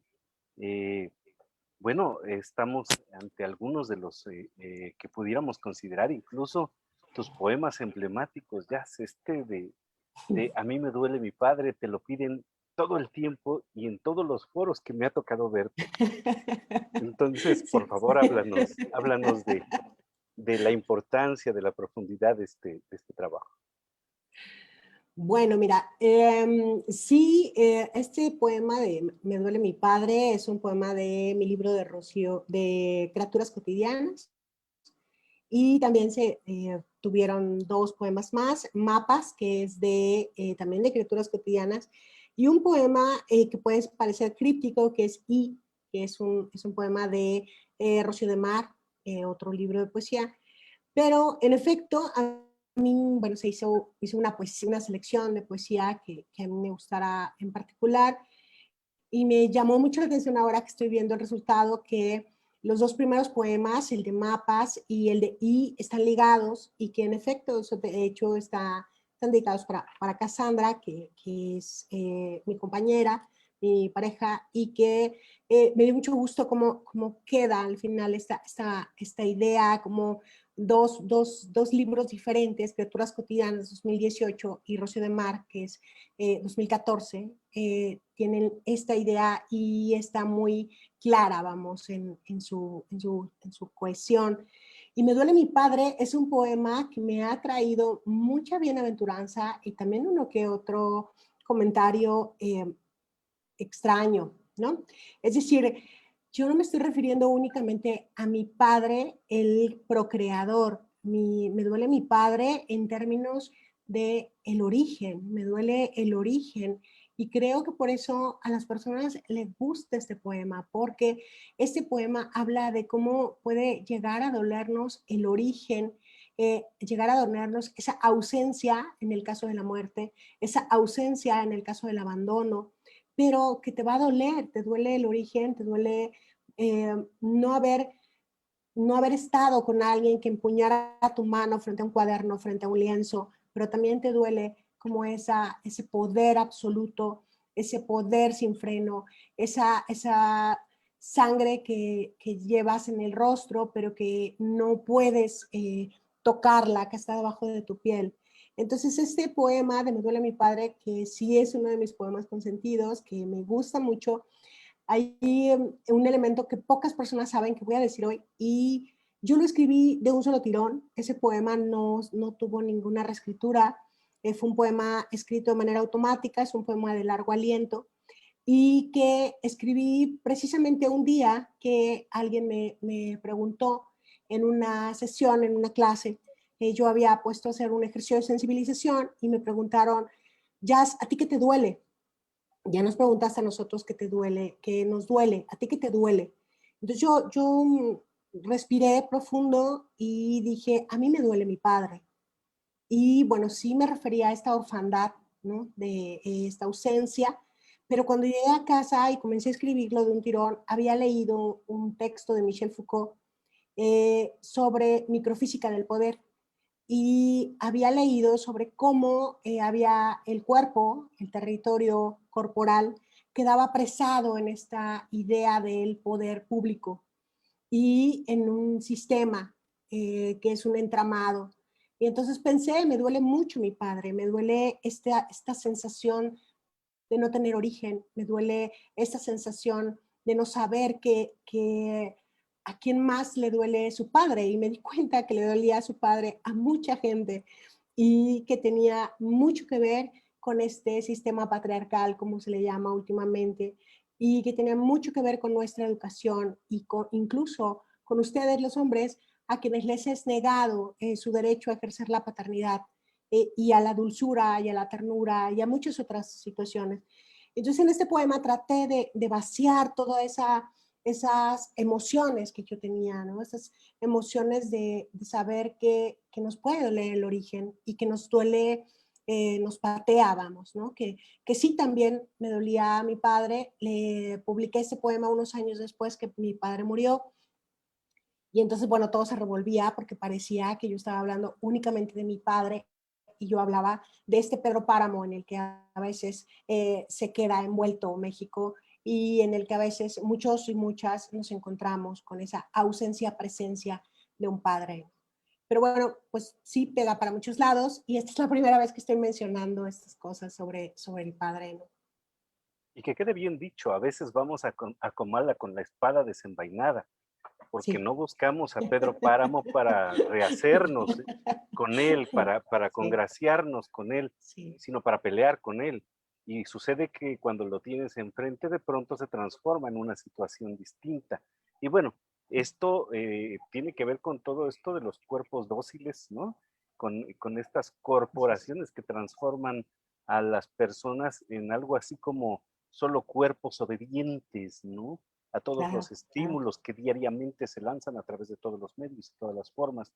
Bueno, estamos ante algunos de los que pudiéramos considerar incluso tus poemas emblemáticos, Jazz. De A mí me duele mi padre, te lo piden todo el tiempo y en todos los foros que me ha tocado verte. Entonces, por favor, háblanos de la importancia, de la profundidad de este trabajo. Bueno, mira, sí, este poema de Me duele mi padre es un poema de mi libro de Rocío, de Criaturas Cotidianas. Y también se tuvieron dos poemas más, Mapas, que es también de Criaturas Cotidianas, y un poema que puede parecer críptico, que es que es un poema de Rocío de Mar, otro libro de poesía. Pero en efecto, a mí, bueno, se hizo una selección de poesía que a mí me gustara en particular, y me llamó mucho la atención ahora que estoy viendo el resultado que los dos primeros poemas, el de Mapas y el de están ligados, y que en efecto, eso de hecho están dedicados para Cassandra, que es mi compañera, mi pareja, y que me dio mucho gusto cómo queda al final esta idea, como dos libros diferentes, Criaturas Cotidianas 2018 y Rocío de Mar, que es 2014, tienen esta idea y está muy clara, vamos, en su cohesión. Y Me duele mi padre es un poema que me ha traído mucha bienaventuranza y también uno que otro comentario extraño, ¿no? Es decir, yo no me estoy refiriendo únicamente a mi padre, el procreador. Me duele mi padre en términos de el origen, me duele el origen, y creo que por eso a las personas les gusta este poema, porque este poema habla de cómo puede llegar a dolernos el origen, llegar a dolernos esa ausencia en el caso de la muerte, esa ausencia en el caso del abandono, pero que te va a doler, te duele el origen, te duele no haber estado con alguien que empuñara tu mano frente a un cuaderno, frente a un lienzo, pero también te duele como ese poder absoluto, ese poder sin freno, esa sangre que llevas en el rostro, pero que no puedes tocarla, que está debajo de tu piel. Entonces este poema de Me duele mi padre, que sí es uno de mis poemas consentidos, que me gusta mucho, hay un elemento que pocas personas saben que voy a decir hoy, y yo lo escribí de un solo tirón. Ese poema no tuvo ninguna reescritura, fue un poema escrito de manera automática, es un poema de largo aliento, y que escribí precisamente un día que alguien me preguntó en una sesión, en una clase, yo había puesto a hacer un ejercicio de sensibilización y me preguntaron, Jazz, ¿a ti qué te duele? Ya nos preguntaste a nosotros qué te duele, qué nos duele, ¿a ti qué te duele? Entonces yo respiré profundo y dije, a mí me duele mi padre. Y bueno, sí me refería a esta orfandad, ¿no? De esta ausencia, pero cuando llegué a casa y comencé a escribirlo de un tirón, había leído un texto de Michel Foucault sobre microfísica del poder y había leído sobre cómo había el cuerpo, el territorio corporal, quedaba apresado en esta idea del poder público y en un sistema que es un entramado. Y entonces pensé, me duele mucho mi padre, me duele esta sensación de no tener origen, me duele esta sensación de no saber que a quién más le duele su padre. Y me di cuenta que le dolía a su padre a mucha gente y que tenía mucho que ver con este sistema patriarcal, como se le llama últimamente, y que tenía mucho que ver con nuestra educación y incluso con ustedes los hombres, a quienes les es negado su derecho a ejercer la paternidad y a la dulzura y a la ternura y a muchas otras situaciones. Entonces en este poema traté de vaciar todas esas emociones que yo tenía, ¿no? Esas emociones de saber que nos puede doler el origen y que nos duele, nos patea, vamos, ¿no? Que sí también me dolía a mi padre. Le publiqué ese poema unos años después que mi padre murió. Y entonces, bueno, todo se revolvía porque parecía que yo estaba hablando únicamente de mi padre y yo hablaba de este Pedro Páramo en el que a veces se queda envuelto México y en el que a veces muchos y muchas nos encontramos con esa ausencia-presencia de un padre. Pero bueno, pues sí pega para muchos lados y esta es la primera vez que estoy mencionando estas cosas sobre el padre, ¿no? Y que quede bien dicho, a veces vamos a Comala con la espada desenvainada, porque Sí. no buscamos a Pedro Páramo para rehacernos con él, para Sí, congraciarnos con él, sí, sino para pelear con él. Y sucede que cuando lo tienes enfrente, de pronto se transforma en una situación distinta. Y bueno, esto tiene que ver con todo esto de los cuerpos dóciles, ¿no? Con estas así es. corporaciones que transforman a las personas en algo así como solo cuerpos obedientes, ¿no? A todos Claro, los claro. estímulos que diariamente se lanzan a través de todos los medios y todas las formas.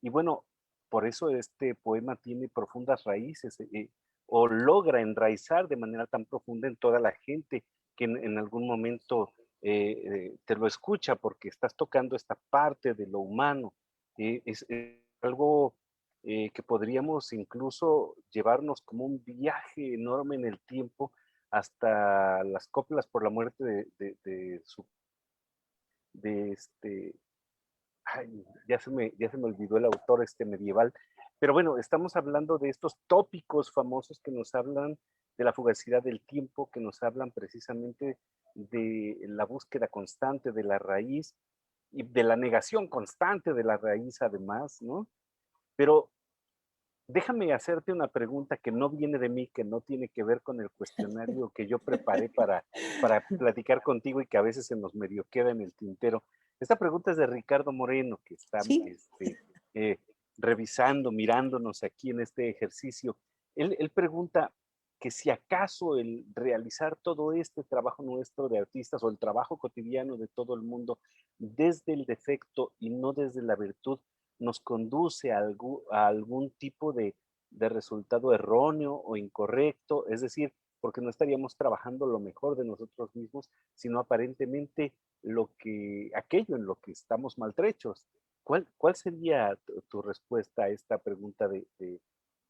Y bueno, por eso este poema tiene profundas raíces o logra enraizar de manera tan profunda en toda la gente que en algún momento te lo escucha porque estás tocando esta parte de lo humano. Es algo que podríamos incluso llevarnos como un viaje enorme en el tiempo hasta las coplas por la muerte de este, ay, ya se me olvidó el autor medieval, pero bueno, estamos hablando de estos tópicos famosos que nos hablan de la fugacidad del tiempo, que nos hablan precisamente de la búsqueda constante de la raíz y de la negación constante de la raíz además, ¿no? Pero déjame hacerte una pregunta que no viene de mí, que no tiene que ver con el cuestionario que yo preparé para platicar contigo y que a veces se nos medio queda en el tintero. Esta pregunta es de Ricardo Moreno, que está Sí. eh, revisando, mirándonos aquí en este ejercicio. Él pregunta que si acaso el realizar todo este trabajo nuestro de artistas o el trabajo cotidiano de todo el mundo desde el defecto y no desde la virtud nos conduce a algún tipo de resultado erróneo o incorrecto, es decir, porque no estaríamos trabajando lo mejor de nosotros mismos, sino aparentemente aquello en lo que estamos maltrechos. ¿Cuál sería tu respuesta a esta pregunta de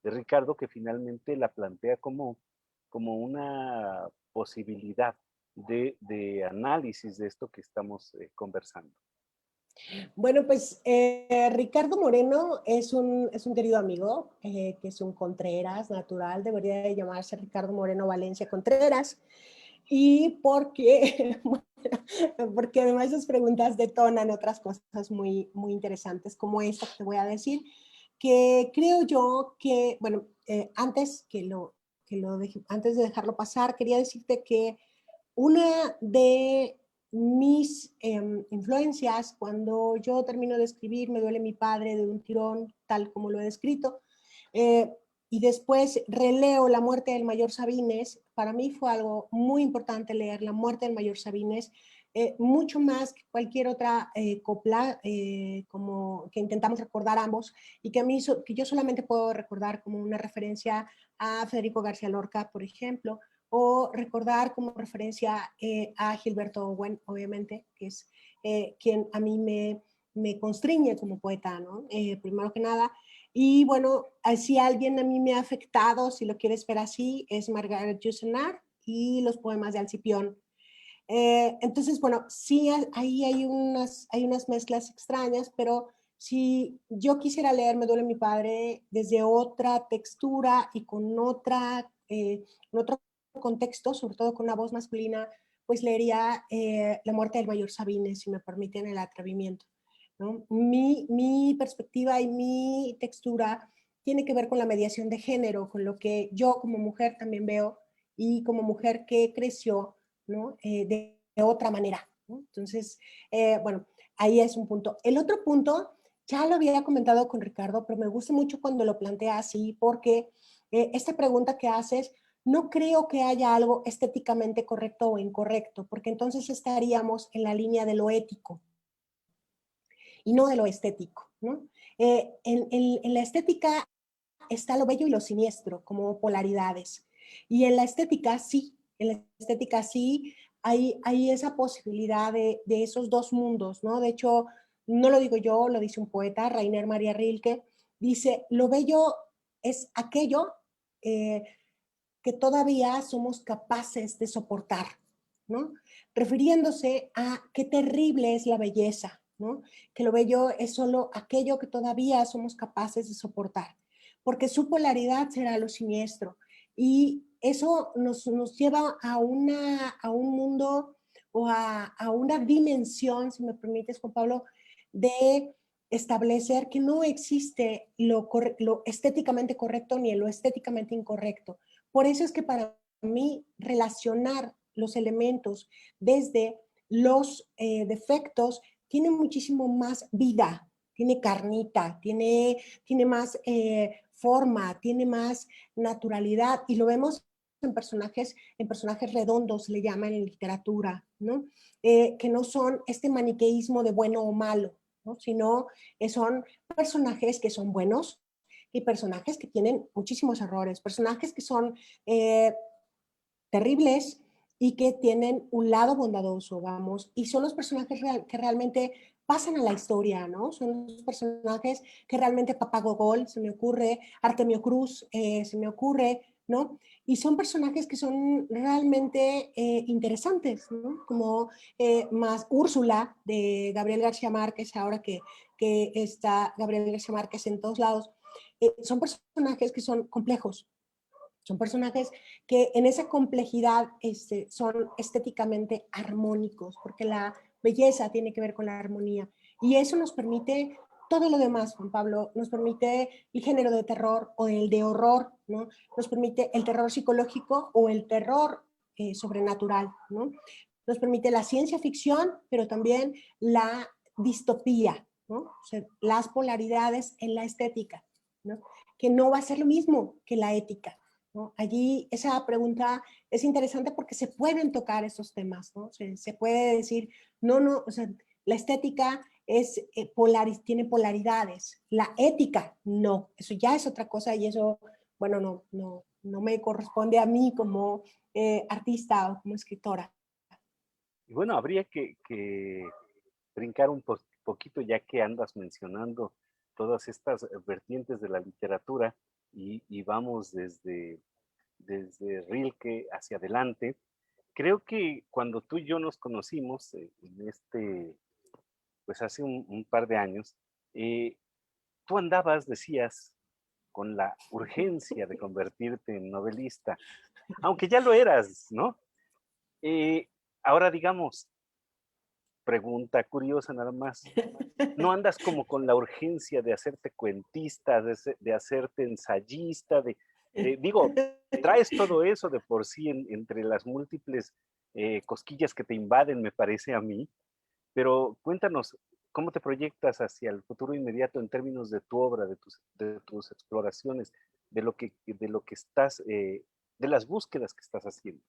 Ricardo, que finalmente la plantea como una posibilidad de análisis de esto que estamos conversando? Bueno, pues Ricardo Moreno es un querido amigo, que es un Contreras natural, debería de llamarse Ricardo Moreno Valencia Contreras, y porque, porque además sus preguntas detonan otras cosas muy interesantes, como esta que te voy a decir, que creo yo que, bueno, antes de dejarlo pasar, quería decirte que una de mis influencias, cuando yo termino de escribir Me duele mi padre de un tirón, tal como lo he descrito, eh, y después releo La muerte del mayor Sabines, para mí fue algo muy importante leer La muerte del mayor Sabines, mucho más que cualquier otra copla, como que intentamos recordar ambos, y que, que yo solamente puedo recordar como una referencia a Federico García Lorca, por ejemplo, o recordar como referencia a Gilberto Owen, obviamente, que es quien a mí me constriñe como poeta, ¿no? Primero que nada. Y bueno, si alguien a mí me ha afectado, si lo quieres ver así, es Margaret Yourcenar y los poemas de Alcipión. Entonces, bueno, sí, ahí hay unas mezclas extrañas, pero si yo quisiera leer Me duele mi padre desde otra textura y con otro contexto, sobre todo con una voz masculina, pues leería La muerte del mayor Sabines, si me permiten el atrevimiento, ¿no? Mi perspectiva y mi textura tiene que ver con la mediación de género, con lo que yo como mujer también veo y como mujer que creció, ¿no? De otra manera, ¿no? Entonces, bueno, ahí es un punto. El otro punto, ya lo había comentado con Ricardo, pero me gusta mucho cuando lo plantea así, porque esta pregunta que haces, no creo que haya algo estéticamente correcto o incorrecto, porque entonces estaríamos en la línea de lo ético y no de lo estético, ¿no? En la estética está lo bello y lo siniestro como polaridades. Y en la estética sí, hay esa posibilidad de esos dos mundos, ¿no? De hecho, no lo digo yo, lo dice un poeta, Rainer Maria Rilke, dice, lo bello es aquello eh, que todavía somos capaces de soportar, ¿no? Refiriéndose a qué terrible es la belleza, ¿no? Que lo bello es solo aquello que todavía somos capaces de soportar, porque su polaridad será lo siniestro. Y eso nos lleva a un mundo o a una dimensión, si me permites, Juan Pablo, de establecer que no existe lo estéticamente correcto ni lo estéticamente incorrecto. Por eso es que para mí relacionar los elementos desde los defectos tiene muchísimo más vida, tiene carnita, tiene más forma, tiene más naturalidad y lo vemos en personajes redondos, le llaman en literatura, ¿no? Que no son este maniqueísmo de bueno o malo, ¿no? Sino son personajes que son buenos, y personajes que tienen muchísimos errores, personajes que son terribles y que tienen un lado bondadoso, vamos, y son los personajes que realmente pasan a la historia, ¿no? Son los personajes que realmente Papá Gogol, se me ocurre, Artemio Cruz, se me ocurre, ¿no? Y son personajes que son realmente interesantes, ¿no? Como más Úrsula de Gabriel García Márquez, ahora que está Gabriel García Márquez en todos lados, son personajes que son complejos, son personajes que en esa complejidad son estéticamente armónicos, porque la belleza tiene que ver con la armonía. Y eso nos permite todo lo demás, Juan Pablo, nos permite el género de terror o el de horror, ¿no? Nos permite el terror psicológico o el terror sobrenatural, ¿no? Nos permite la ciencia ficción, pero también la distopía, ¿no? O sea, las polaridades en la estética, ¿no? Que no va a ser lo mismo que la ética, ¿no? Allí esa pregunta es interesante porque se pueden tocar esos temas, ¿no? Se puede decir, no, o sea, la estética tiene polaridades, la ética no, eso ya es otra cosa y eso, bueno, no me corresponde a mí como artista o como escritora. Y bueno, habría que brincar un poquito ya que andas mencionando todas estas vertientes de la literatura y vamos desde Rilke hacia adelante. Creo que cuando tú y yo nos conocimos pues hace un par de años, eh, tú andabas, decías, con la urgencia de convertirte en novelista, aunque ya lo eras, ¿no? Eh, Ahora digamos, pregunta curiosa nada más, ¿no andas como con la urgencia de hacerte cuentista, de hacerte ensayista, digo, traes todo eso de por sí entre las múltiples cosquillas que te invaden, me parece a mí, pero cuéntanos, ¿cómo te proyectas hacia el futuro inmediato en términos de tu obra, de tus exploraciones, de lo que estás, de las búsquedas que estás haciendo?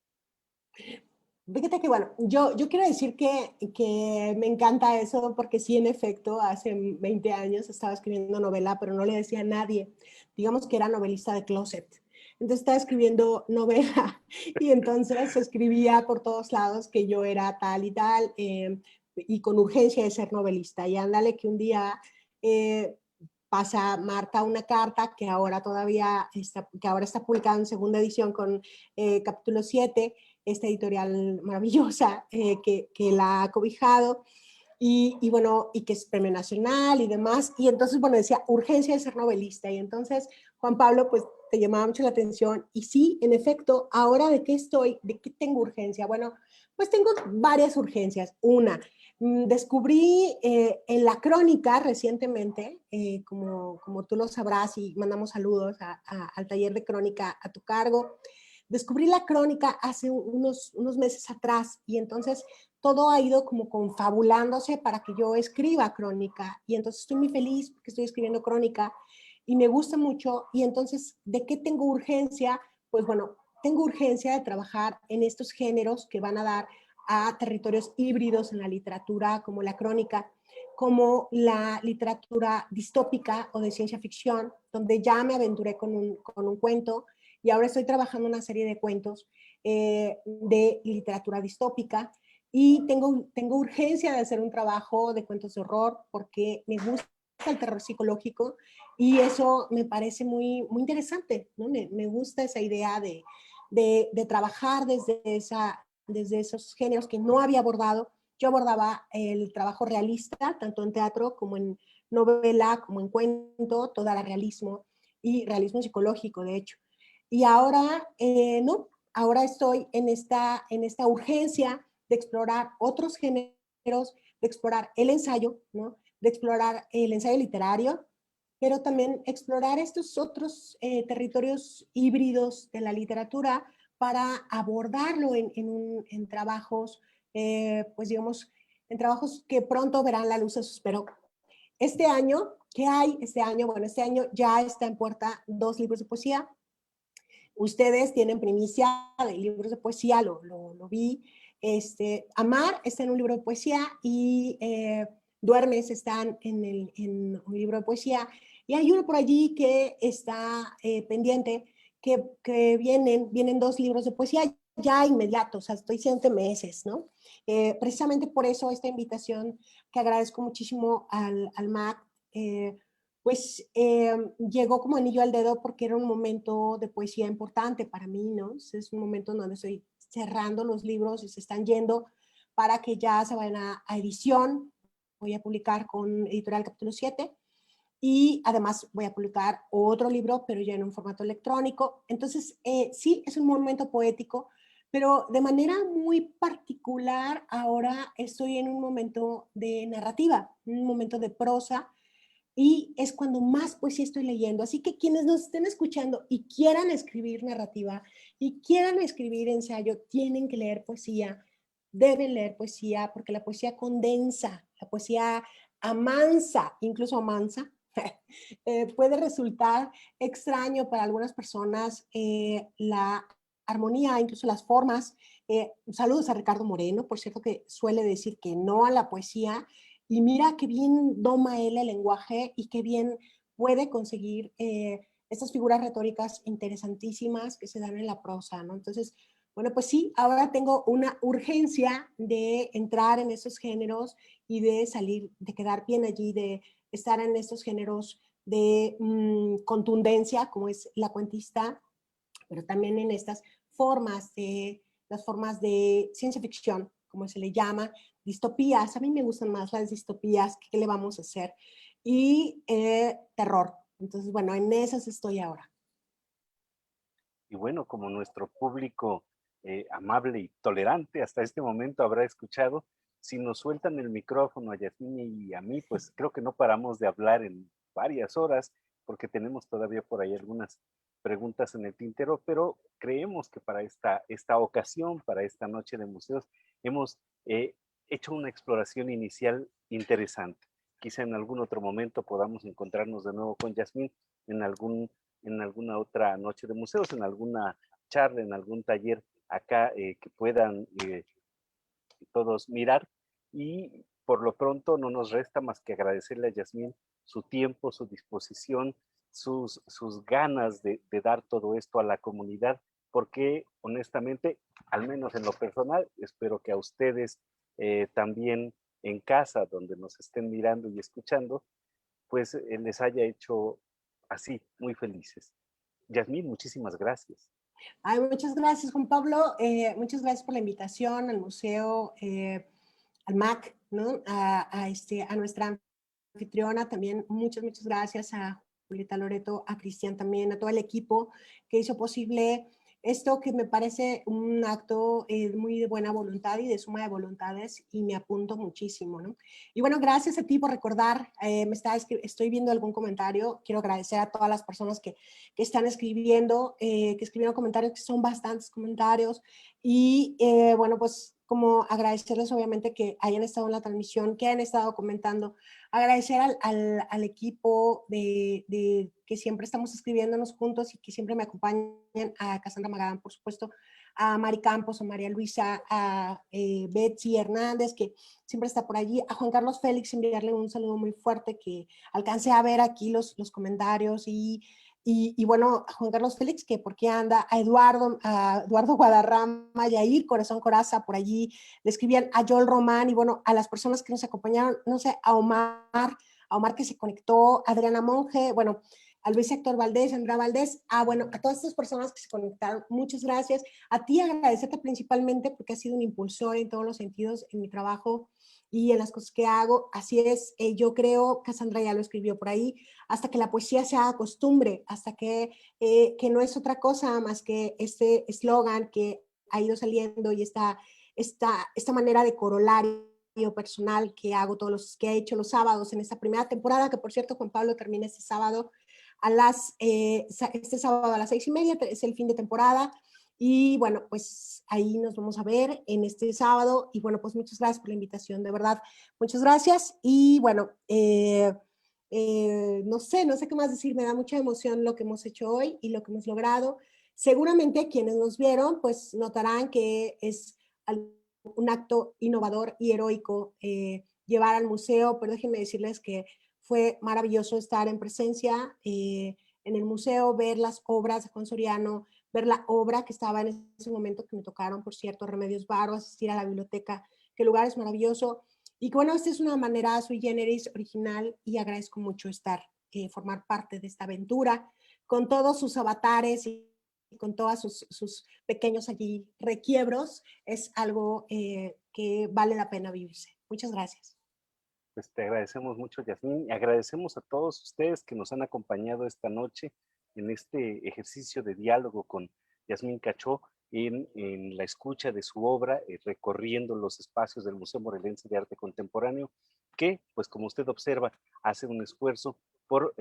Fíjate que, bueno, yo quiero decir que me encanta eso porque sí, en efecto, hace 20 años estaba escribiendo novela, pero no le decía a nadie. Digamos que era novelista de closet. Entonces estaba escribiendo novela y entonces escribía por todos lados que yo era tal y tal y con urgencia de ser novelista. Y ándale que un día pasa Marta una carta que ahora todavía está, que ahora está publicada en segunda edición con capítulo 7, esta editorial maravillosa que la ha cobijado y bueno, y que es premio nacional y demás. Y entonces, bueno, decía, urgencia de ser novelista. Y entonces, Juan Pablo, pues te llamaba mucho la atención. Y sí, en efecto, ahora de qué estoy, de qué tengo urgencia. Bueno, pues tengo varias urgencias. Una, descubrí en la crónica recientemente, como tú lo sabrás y mandamos saludos al taller de crónica a tu cargo, descubrí la crónica hace unos meses atrás y entonces todo ha ido como confabulándose para que yo escriba crónica y entonces estoy muy feliz porque estoy escribiendo crónica y me gusta mucho y entonces, ¿de qué tengo urgencia? Pues bueno, tengo urgencia de trabajar en estos géneros que van a dar a territorios híbridos en la literatura, como la crónica, como la literatura distópica o de ciencia ficción, donde ya me aventuré con un cuento y ahora estoy trabajando una serie de cuentos de literatura distópica y tengo urgencia de hacer un trabajo de cuentos de horror porque me gusta el terror psicológico y eso me parece muy interesante, ¿no? Me gusta esa idea de trabajar desde esos géneros que no había abordado. Yo abordaba el trabajo realista, tanto en teatro como en novela, como en cuento, todo era realismo y realismo psicológico, de hecho. Y ahora, no, ahora estoy en esta urgencia de explorar otros géneros, de explorar el ensayo, ¿no? De explorar el ensayo literario, pero también explorar estos otros territorios híbridos de la literatura para abordarlo en trabajos, pues digamos, en trabajos que pronto verán la luz, espero. Este año, ¿qué hay? Este año, bueno, este año ya está en puerta 2 libros de poesía. Ustedes tienen primicia de libros de poesía, lo vi. Amar está en un libro de poesía y Duermes están en un libro de poesía. Y hay uno por allí que está pendiente, que vienen 2 libros de poesía ya inmediatos, o sea, estoy 7 meses, ¿no? Precisamente por eso esta invitación que agradezco muchísimo al MAC, pues llegó como anillo al dedo porque era un momento de poesía importante para mí, ¿no? Es un momento en donde estoy cerrando los libros y se están yendo para que ya se vayan a edición. Voy a publicar con Editorial Capítulo 7 y además voy a publicar otro libro, pero ya en un formato electrónico. Entonces, sí, es un momento poético, pero de manera muy particular ahora estoy en un momento de narrativa, un momento de prosa, y es cuando más poesía estoy leyendo. Así que quienes nos estén escuchando y quieran escribir narrativa y quieran escribir ensayo, tienen que leer poesía, deben leer poesía, porque la poesía condensa, la poesía amansa, incluso amansa. Puede resultar extraño para algunas personas la armonía, incluso las formas. Saludos a Ricardo Moreno, por cierto, que suele decir que no a la poesía, y mira qué bien doma él el lenguaje y qué bien puede conseguir estas figuras retóricas interesantísimas que se dan en la prosa, ¿no? Entonces, bueno, pues sí, ahora tengo una urgencia de entrar en esos géneros y de salir, de quedar bien allí, de estar en estos géneros de contundencia, como es la cuentista, pero también en estas las formas de ciencia ficción, como se le llama, distopías. A mí me gustan más las distopías, ¿qué le vamos a hacer? Y terror. Entonces, bueno, en esas estoy ahora. Y bueno, como nuestro público amable y tolerante hasta este momento habrá escuchado, si nos sueltan el micrófono a Yasmín y a mí, pues creo que no paramos de hablar en varias horas, porque tenemos todavía por ahí algunas preguntas en el tintero, pero creemos que para esta ocasión, para esta noche de museos, hemos hecho una exploración inicial interesante. Quizá en algún otro momento podamos encontrarnos de nuevo con Yasmín en alguna otra noche de museos, en alguna charla, en algún taller acá que puedan todos mirar. Y por lo pronto no nos resta más que agradecerle a Yasmín su tiempo, su disposición, sus ganas de dar todo esto a la comunidad, porque honestamente, al menos en lo personal, espero que a ustedes también en casa, donde nos estén mirando y escuchando, pues les haya hecho así, muy felices. Yasmín, muchísimas gracias. Ay, muchas gracias, Juan Pablo. Muchas gracias por la invitación al museo, al MAC, ¿no? A nuestra anfitriona también. Muchas gracias a Julieta Loreto, a Cristian también, a todo el equipo que hizo posible esto, que me parece un acto muy de buena voluntad y de suma de voluntades, y me apunto muchísimo, ¿no? Y bueno, gracias a ti por recordar. Estoy viendo algún comentario. Quiero agradecer a todas las personas que están escribiendo, que escribieron comentarios, que son bastantes comentarios. Y bueno, pues como agradecerles obviamente que hayan estado en la transmisión, que hayan estado comentando. Agradecer al equipo de que siempre estamos escribiéndonos juntos y que siempre me acompañan, a Cassandra Magadán, por supuesto, a Mari Campos, a María Luisa, a Betsy Hernández, que siempre está por allí, a Juan Carlos Félix, enviarle un saludo muy fuerte, que alcancé a ver aquí los comentarios, y bueno, a Juan Carlos Félix, que por qué anda, a Eduardo Guadarrama, a Yair Corazón Coraza, por allí, le escribían a Joel Román, y bueno, a las personas que nos acompañaron, no sé, a Omar que se conectó, a Adriana Monge, bueno, a Luis Héctor Valdés, a Andrea Valdés, bueno, a todas estas personas que se conectaron, muchas gracias. A ti agradecerte principalmente porque has sido un impulsor en todos los sentidos en mi trabajo y en las cosas que hago. Así es, yo creo, Cassandra ya lo escribió por ahí, hasta que la poesía se haga costumbre, hasta que no es otra cosa más que este eslogan que ha ido saliendo, y esta manera de corolario personal que hago que he hecho los sábados en esta primera temporada, que por cierto Juan Pablo termina este sábado este sábado a las 6:30, es el fin de temporada. Y bueno, pues ahí nos vamos a ver en este sábado. Y bueno, pues muchas gracias por la invitación, de verdad, muchas gracias. Y bueno, no sé qué más decir, me da mucha emoción lo que hemos hecho hoy y lo que hemos logrado. Seguramente quienes nos vieron, pues notarán que es un acto innovador y heroico llevar al museo, pero déjenme decirles que fue maravilloso estar en presencia en el museo, ver las obras de Juan Soriano, ver la obra que estaba en ese momento, que me tocaron, por cierto, Remedios Varo, asistir a la biblioteca, que el lugar es maravilloso. Y que bueno, esta es una manera sui generis original, y agradezco mucho formar parte de esta aventura, con todos sus avatares y con todos sus pequeños allí requiebros. Es algo que vale la pena vivirse. Muchas gracias. Pues te agradecemos mucho, Yasmín, y agradecemos a todos ustedes que nos han acompañado esta noche en este ejercicio de diálogo con Yasmín Cachó en la escucha de su obra, recorriendo los espacios del Museo Morelense de Arte Contemporáneo, que, pues como usted observa, hace un esfuerzo por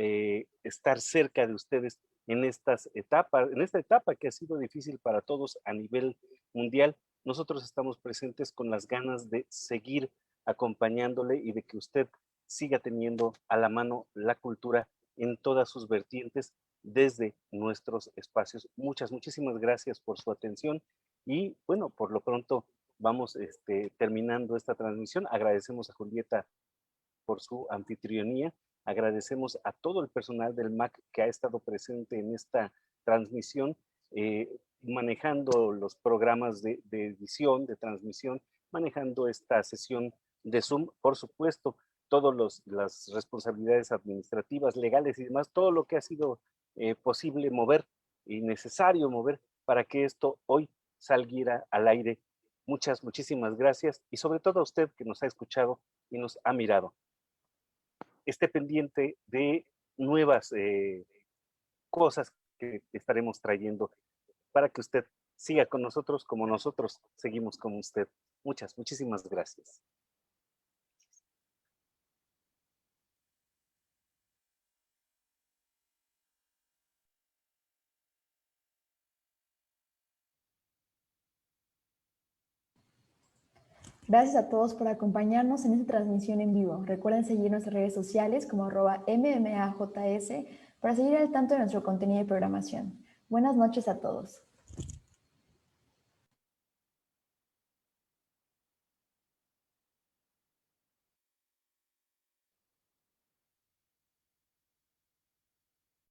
estar cerca de ustedes en esta etapa que ha sido difícil para todos a nivel mundial. Nosotros estamos presentes con las ganas de seguir acompañándole y de que usted siga teniendo a la mano la cultura en todas sus vertientes desde nuestros espacios. Muchísimas gracias por su atención, y bueno, por lo pronto vamos terminando esta transmisión. Agradecemos a Julieta por su anfitrionía, agradecemos a todo el personal del MAC que ha estado presente en esta transmisión, manejando los programas de edición, de transmisión, manejando esta sesión de Zoom, por supuesto, todas las responsabilidades administrativas, legales y demás, todo lo que ha sido posible mover y necesario mover para que esto hoy saliera al aire. Muchísimas gracias, y sobre todo a usted que nos ha escuchado y nos ha mirado. Esté pendiente de nuevas cosas que estaremos trayendo para que usted siga con nosotros como nosotros seguimos con usted. Muchísimas gracias. Gracias a todos por acompañarnos en esta transmisión en vivo. Recuerden seguir nuestras redes sociales como @mmajs para seguir al tanto de nuestro contenido y programación. Buenas noches a todos.